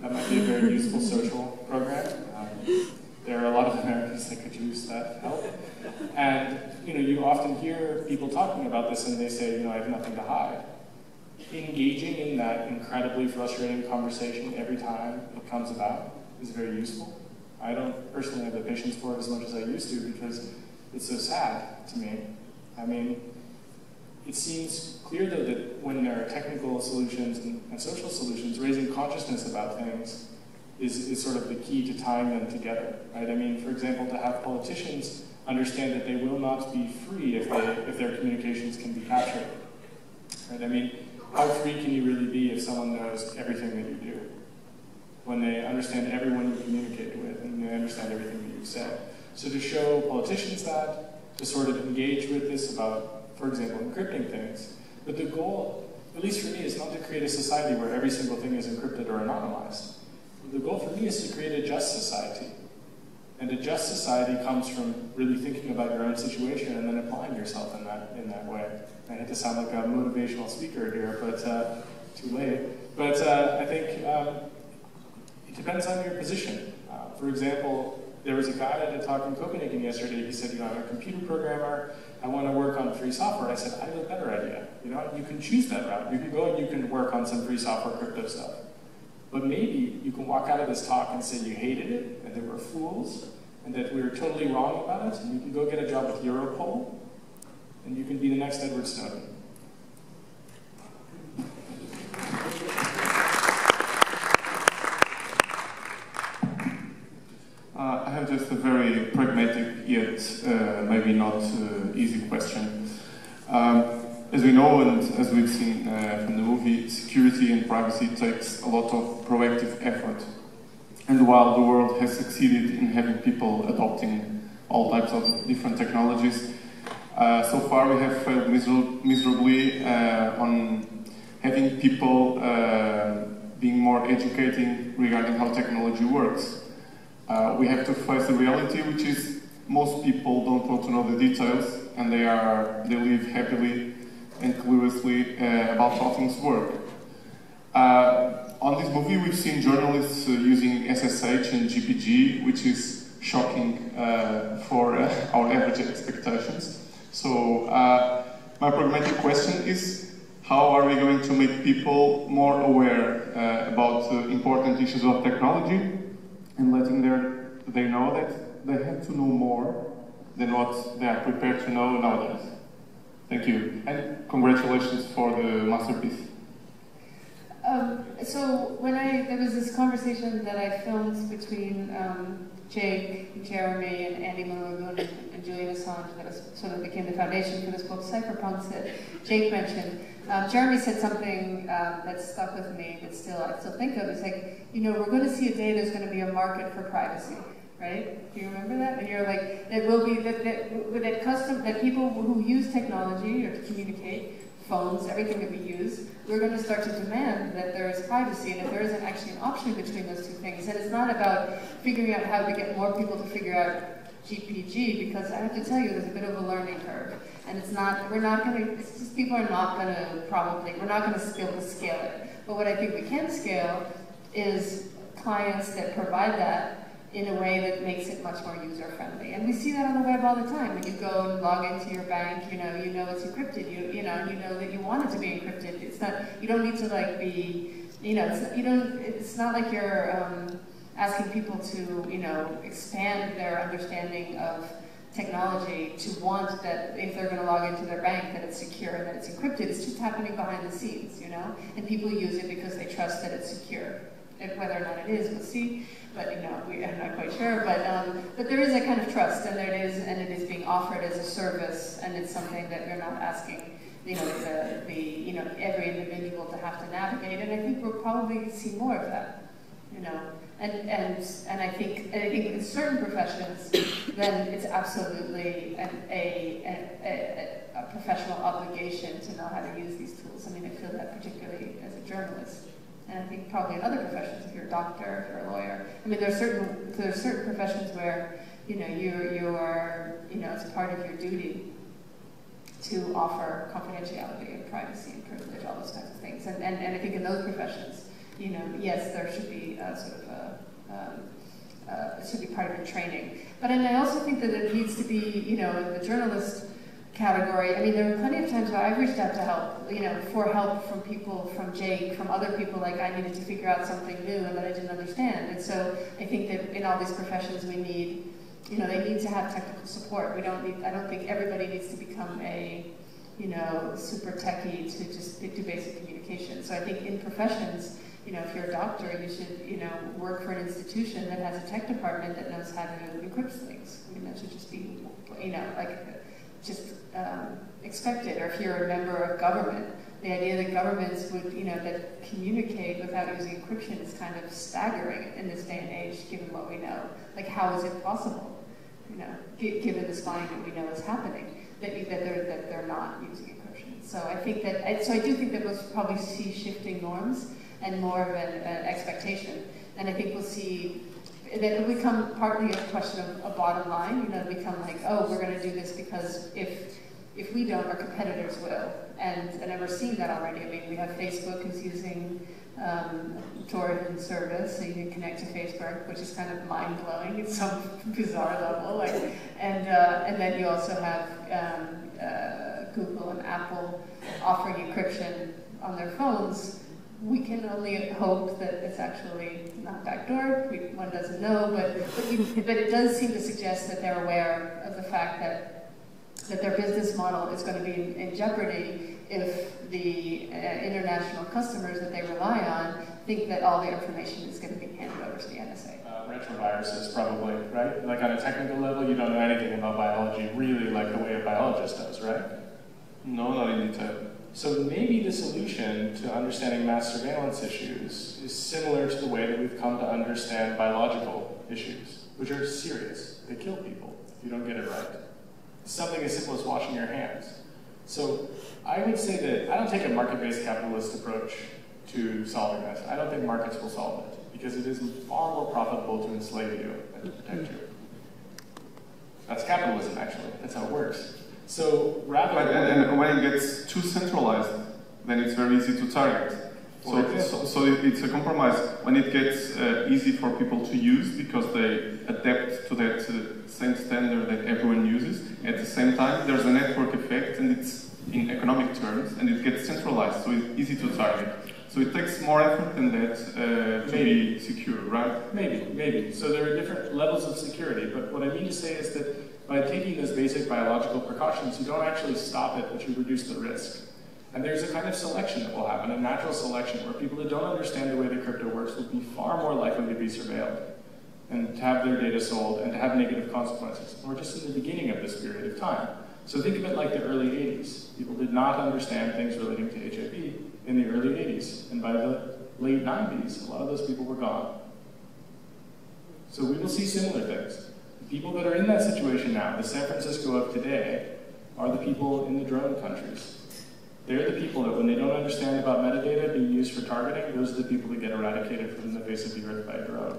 That might be a very useful social program. There are a lot of Americans that could use that help. And you often hear people talking about this and they say, I have nothing to hide. Engaging in that incredibly frustrating conversation every time it comes about is very useful. I don't personally have the patience for it as much as I used to because it's so sad to me. I mean, it seems clear though that when there are technical solutions and social solutions, raising consciousness about things is sort of the key to tying them together, right? I mean, for example, to have politicians understand that they will not be free if their communications can be captured, right? I mean, how free can you really be if someone knows everything that you do? When they understand everyone you communicate with and they understand everything that you've said. So to show politicians that, to sort of engage with this about, for example, encrypting things, but the goal, at least for me, is not to create a society where every single thing is encrypted or anonymized. The goal for me is to create a just society. And a just society comes from really thinking about your own situation and then applying yourself in that way. I hate to sound like a motivational speaker here, but too late. But I think it depends on your position. For example, there was a guy at a talk in Copenhagen yesterday. He said, I'm a computer programmer. I want to work on free software. I said, I have a better idea. You can choose that route. You can go and you can work on some free software crypto stuff. But maybe you can walk out of this talk and say you hated it, and that we're fools, and that we were totally wrong about it, and you can go get a job with Europol, and you can be the next Edward Snowden. I have just a very pragmatic yet maybe not easy question. As we know and as we've seen from the movie, security and privacy takes a lot of proactive effort. And while the world has succeeded in having people adopting all types of different technologies, so far we have failed miserably on having people being more educating regarding how technology works. We have to face the reality, which is most people don't want to know the details, and they live happily and cluelessly about how things work. On this movie, we've seen journalists using SSH and GPG, which is shocking for our average expectations. So my pragmatic question is, how are we going to make people more aware about important issues of technology and letting they know that they have to know more than what they are prepared to know nowadays? Thank you, and congratulations for the masterpiece. So there was this conversation that I filmed between Jake, Jeremy, and Andy Malagoon and Julian Assange that sort of became the foundation for this book, Cypherpunks, that Jake mentioned. Jeremy said something that stuck with me, that I still think of. It's like, we're going to see a day there's going to be a market for privacy. Right? Do you remember that? And you're like, it will be that people who use technology or to communicate, phones, everything that we use, we're going to start to demand that there is privacy, and if there isn't actually an option between those two things. And it's not about figuring out how to get more people to figure out GPG, because I have to tell you, there's a bit of a learning curve. And it's just people are not going to we're not going to be able to scale it. But what I think we can scale is clients that provide that in a way that makes it much more user-friendly. And we see that on the web all the time. When you go and log into your bank, you know it's encrypted, you know that you want it to be encrypted. It's not, you don't need to it's not like you're asking people to, expand their understanding of technology to want that if they're going to log into their bank that it's secure and that it's encrypted. It's just happening behind the scenes, and people use it because they trust that it's secure. Whether or not it is, we'll see. But I'm not quite sure. But there is a kind of trust, and it is being offered as a service, and it's something that you're not asking, the you know, every individual to have to navigate, and I think we'll probably see more of that, you know. And I think in certain professions, then it's absolutely a professional obligation to know how to use these tools. I mean, I feel that particularly as a journalist, and I think probably in other professions, if you're a doctor, if you're a lawyer. I mean, there are certain professions where, you know, you are, you know, it's part of your duty to offer confidentiality and privacy and privilege, all those kinds of things. And I think in those professions, you know, yes, there should be it should be part of your training. But and I also think that it needs to be, you know, in the journalist category. I mean, there are plenty of times where I've reached out to help, you know, for help from people, from Jake, from other people, like I needed to figure out something new and that I didn't understand. And so I think that in all these professions we need, you know, they need to have technical support. I don't think everybody needs to become a, you know, super techie to just do basic communication. So I think in professions, you know, if you're a doctor, you should, you know, work for an institution that has a tech department that knows how to encrypt things. I mean, that should just be, you know, like, just expected. Or if you're a member of government, the idea that governments would, you know, that communicate without using encryption is kind of staggering in this day and age, given what we know. Like, how is it possible, you know, given the spying that we know is happening, that they're not using encryption? So I think that, I do think that we'll probably see shifting norms and more of an expectation. And I think we'll see that it'll become partly a question of a bottom line, you know, it'll become like, oh, we're gonna do this because if we don't, our competitors will. And we're seeing that already. I mean, we have Facebook who's using Trojan service, so you can connect to Facebook, which is kind of mind-blowing at some bizarre level. Like, and then you also have Google and Apple offering encryption on their phones. We can only hope that it's actually not backdoored. One doesn't know, but it does seem to suggest that they're aware of the fact that their business model is going to be in jeopardy if the international customers that they rely on think that all their information is going to be handed over to the NSA. Retroviruses, probably, right? Like on a technical level, you don't know anything about biology, really, like the way a biologist does, right? No, not in detail. So maybe the solution to understanding mass surveillance issues is similar to the way that we've come to understand biological issues, which are serious. They kill people if you don't get it right. Something as simple as washing your hands. So I would say that I don't take a market-based capitalist approach to solving this. I don't think markets will solve it, because it is far more profitable to enslave you than to protect you. That's capitalism, actually. That's how it works. So rather and when it gets too centralized, then it's very easy to target. So it's a compromise when it gets easy for people to use because they adapt to that same standard that everyone uses. At the same time, there's a network effect, and it's in economic terms, and it gets centralized, so it's easy to target. So it takes more effort than that to be secure, right? Maybe. So there are different levels of security, but what I mean to say is that by taking those basic biological precautions, you don't actually stop it, but you reduce the risk. And there's a kind of selection that will happen, a natural selection, where people that don't understand the way the crypto works will be far more likely to be surveilled and to have their data sold and to have negative consequences. And we're just in the beginning of this period of time. So think of it like the early 80s. People did not understand things relating to HIV in the early 80s. And by the late 90s, a lot of those people were gone. So we will see similar things. The people that are in that situation now, the San Francisco of today, are the people in the drone countries. They're the people that when they don't understand about metadata being used for targeting, those are the people that get eradicated from the face of the earth by a drone.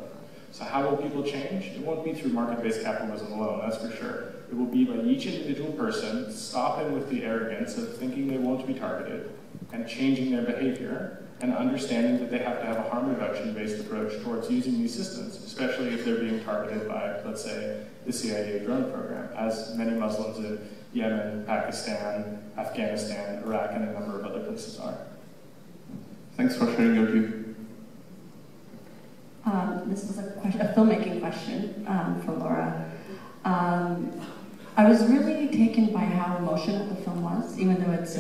So how will people change? It won't be through market-based capitalism alone, that's for sure. It will be by each individual person stopping with the arrogance of thinking they won't be targeted and changing their behavior and understanding that they have to have a harm reduction-based approach towards using these systems, especially if they're being targeted by, let's say, the CIA drone program, as many Muslims in Yemen, Pakistan, Afghanistan, Iraq, and a number of other places are. Thanks for sharing your view. This is a filmmaking question for Laura. I was really taken by how emotional the film was, even though it's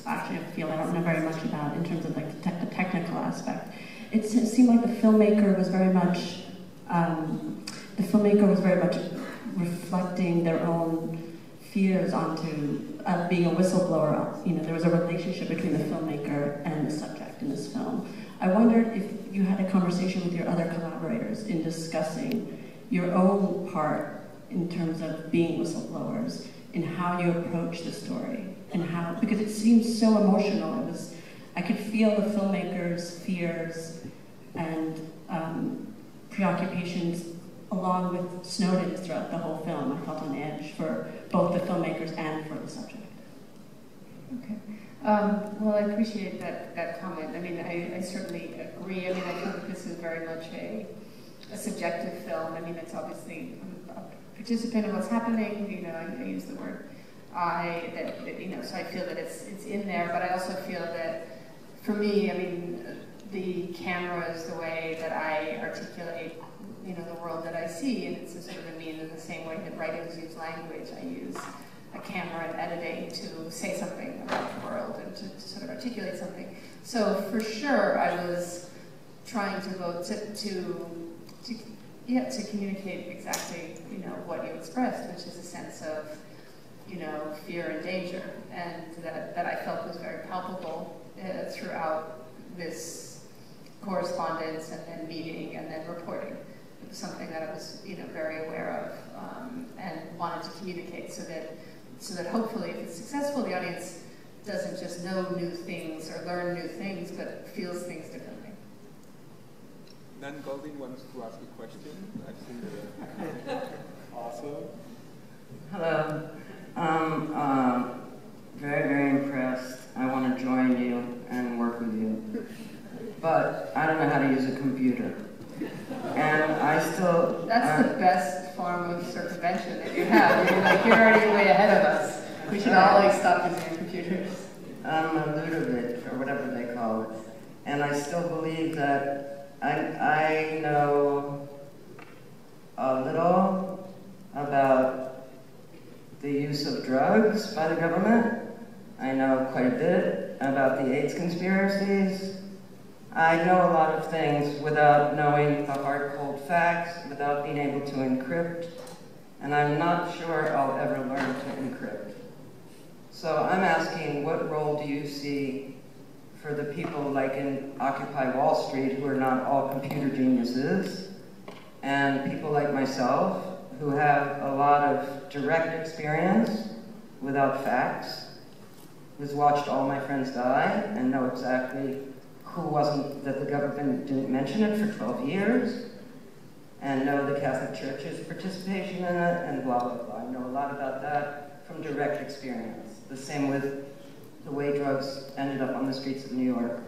actually a field I don't know very much about in terms of like the technical aspect. It seemed like the filmmaker was very much reflecting their own fears onto being a whistleblower. You know, there was a relationship between the filmmaker and the subject in this film. I wondered if you had a conversation with your other collaborators in discussing your own part in terms of being whistleblowers, in how you approach the story, and how, because it seems so emotional. I could feel the filmmakers' fears and preoccupations along with Snowden's throughout the whole film. I felt on edge for both the filmmakers and for the subject. Okay. Well, I appreciate that comment. I mean, I certainly agree. I mean, I think this is very much a subjective film. I mean, it's obviously a participant in what's happening. You know, I use the word I, that you know, so I feel that it's in there, but I also feel that, for me, I mean, the camera is the way that I articulate, you know, the world that I see, and it's a sort of a mean in the same way that writers use language. I use a camera and editing to say something about the world and to sort of articulate something. So for sure, I was trying to vote to communicate exactly, you know, what you expressed, which is a sense of, you know, fear and danger, and that I felt was very palpable throughout this correspondence and then meeting and then reporting. It was something that I was, you know, very aware of and wanted to communicate so that hopefully, if it's successful, the audience doesn't just know new things or learn new things, but feels things differently. Nan Golding wants to ask a question. I think Awesome. Hello. Very, very impressed. I want to join you and work with you. But I don't know how to use a computer. And I still... That's the best form of circumvention that you have. You're already way ahead of us. We should all stop using computers. I'm a Ludovic, or whatever they call it. And I still believe that I know a little about the use of drugs by the government. I know quite a bit about the AIDS conspiracies. I know a lot of things without knowing the hard, cold facts, without being able to encrypt, and I'm not sure I'll ever learn to encrypt. So I'm asking, what role do you see for the people like in Occupy Wall Street who are not all computer geniuses, and people like myself who have a lot of direct experience without facts, who's watched all my friends die and know exactly who wasn't, that the government didn't mention it for 12 years, and know the Catholic Church's participation in it, and blah, blah, blah. I know a lot about that from direct experience. The same with the way drugs ended up on the streets of New York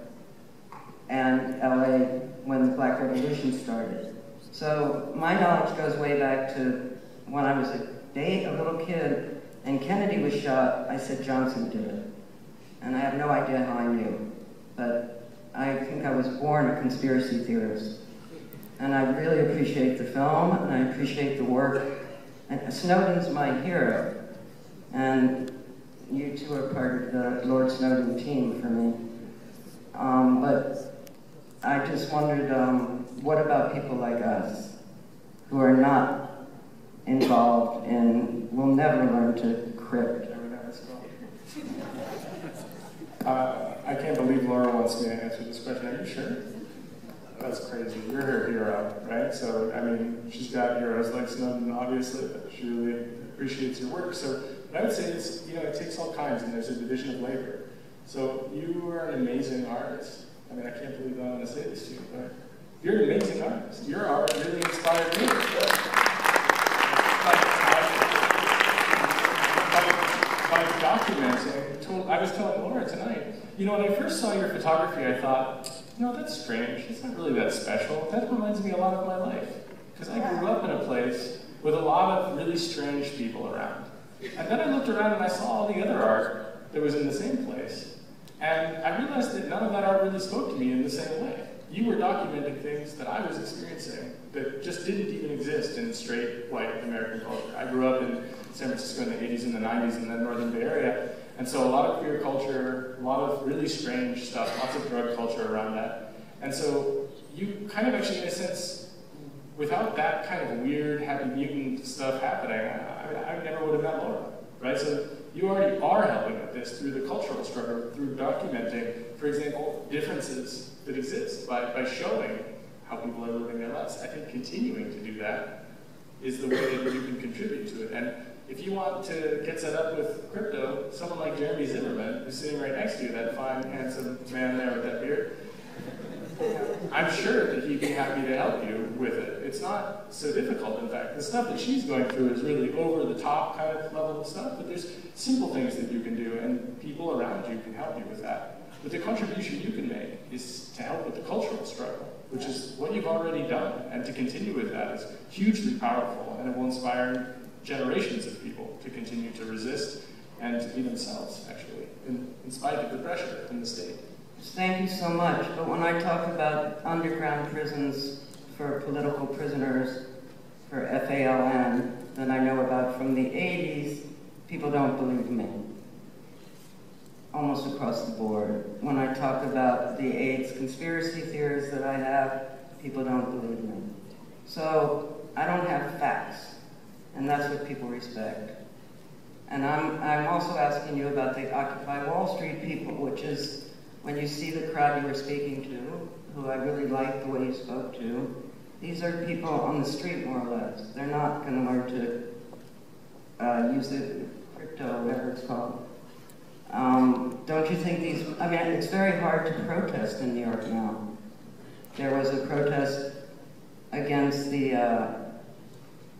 and LA when the Black Revolution started. So my knowledge goes way back to when I was a little kid and Kennedy was shot. I said Johnson did it. And I have no idea how I knew, but I think I was born a conspiracy theorist. And I really appreciate the film, and I appreciate the work. And Snowden's my hero, and you two are part of the Lord Snowden team for me. But I just wondered, what about people like us, who are not involved in, will never learn to crypt, or whatever it's called? I can't believe Laura wants me to answer this question. Are you sure? That's crazy. You're her hero, right? So, I mean, she's got heroes like Snowden, obviously, but she really appreciates your work. So, what I would say is, you know, it takes all kinds, and there's a division of labor. So, you are an amazing artist. I mean, I can't believe I'm going to say this to you, but you're an amazing artist. Your art really inspired me. By documenting, I was telling Laura tonight, you know, when I first saw your photography, I thought, you know, that's strange. It's not really that special. That reminds me a lot of my life. Because I grew up in a place with a lot of really strange people around. And then I looked around and I saw all the other art that was in the same place. And I realized that none of that art really spoke to me in the same way. You were documenting things that I was experiencing that just didn't even exist in straight white American culture. I grew up in San Francisco in the 80s and the 90s in the Northern Bay Area. And so a lot of queer culture, a lot of really strange stuff, lots of drug culture around that. And so you kind of actually, in a sense, without that kind of weird, happy mutant stuff happening, I never would have met Laura. right? So you already are helping with this through the cultural struggle, through documenting, for example, differences that exist by showing how people are living their lives. I think continuing to do that is the way that you can contribute to it. And if you want to get set up with crypto, someone like Jeremy Zimmerman, who's sitting right next to you, that fine, handsome man there with that beard, I'm sure that he'd be happy to help you with it. It's not so difficult, in fact. The stuff that she's going through is really over-the-top kind of level of stuff, but there's simple things that you can do, and people around you can help you with that. But the contribution you can make is to help with the cultural struggle, which is what you've already done, and to continue with that is hugely powerful, and it will inspire generations of people to continue to resist and to be themselves, actually, in spite of the pressure in the state. Thank you so much. But when I talk about underground prisons for political prisoners, for FALN, that I know about from the 80s, people don't believe me. Almost across the board. When I talk about the AIDS conspiracy theories that I have, people don't believe me. So I don't have facts, and that's what people respect. And I'm also asking you about the Occupy Wall Street people, which is when you see the crowd you were speaking to, who I really liked the way you spoke to, these are people on the street, more or less. They're not going to learn to use the crypto, whatever it's called. Don't you think these, I mean, it's very hard to protest in New York now. There was a protest against the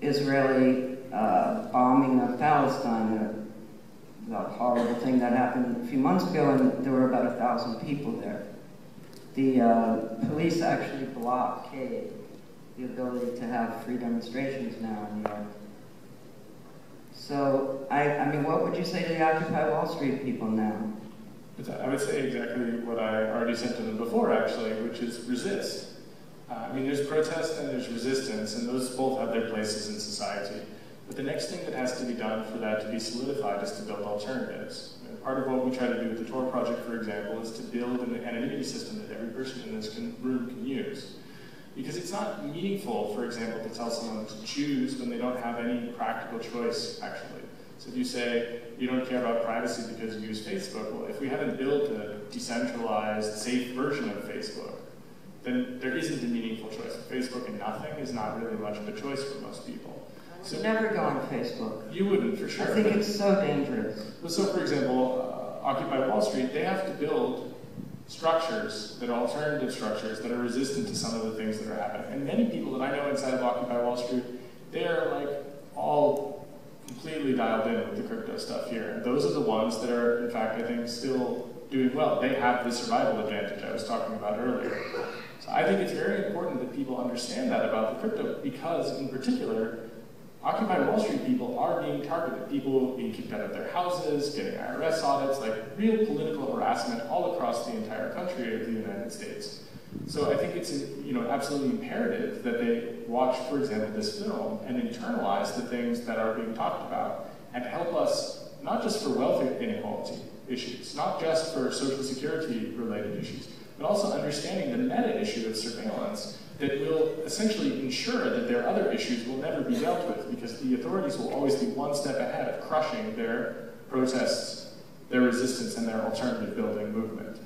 Israeli bombing of Palestine, the horrible thing that happened a few months ago, and there were about 1,000 people there. The police actually blockade the ability to have free demonstrations now in New York. So, I mean, what would you say to the Occupy Wall Street people now? I would say exactly what I already said to them before, actually, which is resist. I mean, there's protest and there's resistance, and those both have their places in society. But the next thing that has to be done for that to be solidified is to build alternatives. And part of what we try to do with the Tor project, for example, is to build an anonymity system that every person in this room can use. Because it's not meaningful, for example, to tell someone to choose when they don't have any practical choice, actually. So if you say you don't care about privacy because you use Facebook, well, if we haven't built a decentralized, safe version of Facebook, then there isn't a meaningful choice. Facebook and nothing is not really much of a choice for most people. I would never go on Facebook. You wouldn't, for sure. I think it's so dangerous. So, for example, Occupy Wall Street, they have to build structures that are alternative structures that are resistant to some of the things that are happening. And many people that I know inside of Occupy Wall Street, they're like all completely dialed in with the crypto stuff here. And those are the ones that are, in fact, I think still doing well. They have the survival advantage I was talking about earlier. So I think it's very important that people understand that about the crypto because, in particular, Occupy Wall Street people are being targeted. People being kicked out of their houses, getting IRS audits, like real political harassment all across the entire country of the United States. So I think it's absolutely imperative that they watch, for example, this film and internalize the things that are being talked about and help us, not just for wealth inequality issues, not just for social security related issues, but also understanding the meta issue of surveillance that will essentially ensure that their other issues will never be dealt with because the authorities will always be one step ahead of crushing their protests, their resistance, and their alternative building movement.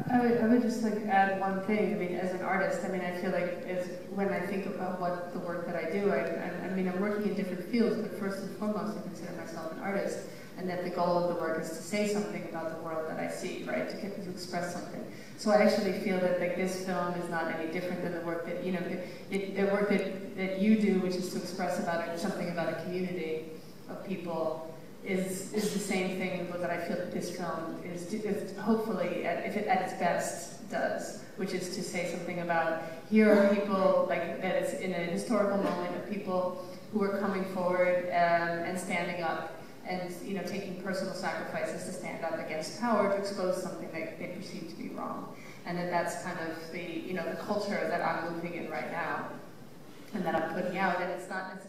I would just like add one thing. I mean, as an artist, I mean, I feel like when I think about what the work that I do, I mean, I'm working in different fields, but first and foremost, I consider myself an artist, and that the goal of the work is to say something about the world that I see, right? To express something. So I actually feel that like this film is not any different than the work that the work that you do, which is to express something about a community of people. Is the same thing that I feel that this film is hopefully, at its best, does, which is to say something about, here are people, like, that it's in a historical moment of people who are coming forward and standing up and, taking personal sacrifices to stand up against power to expose something that they perceive to be wrong. And that's kind of the culture that I'm moving in right now and that I'm putting out, and it's not necessarily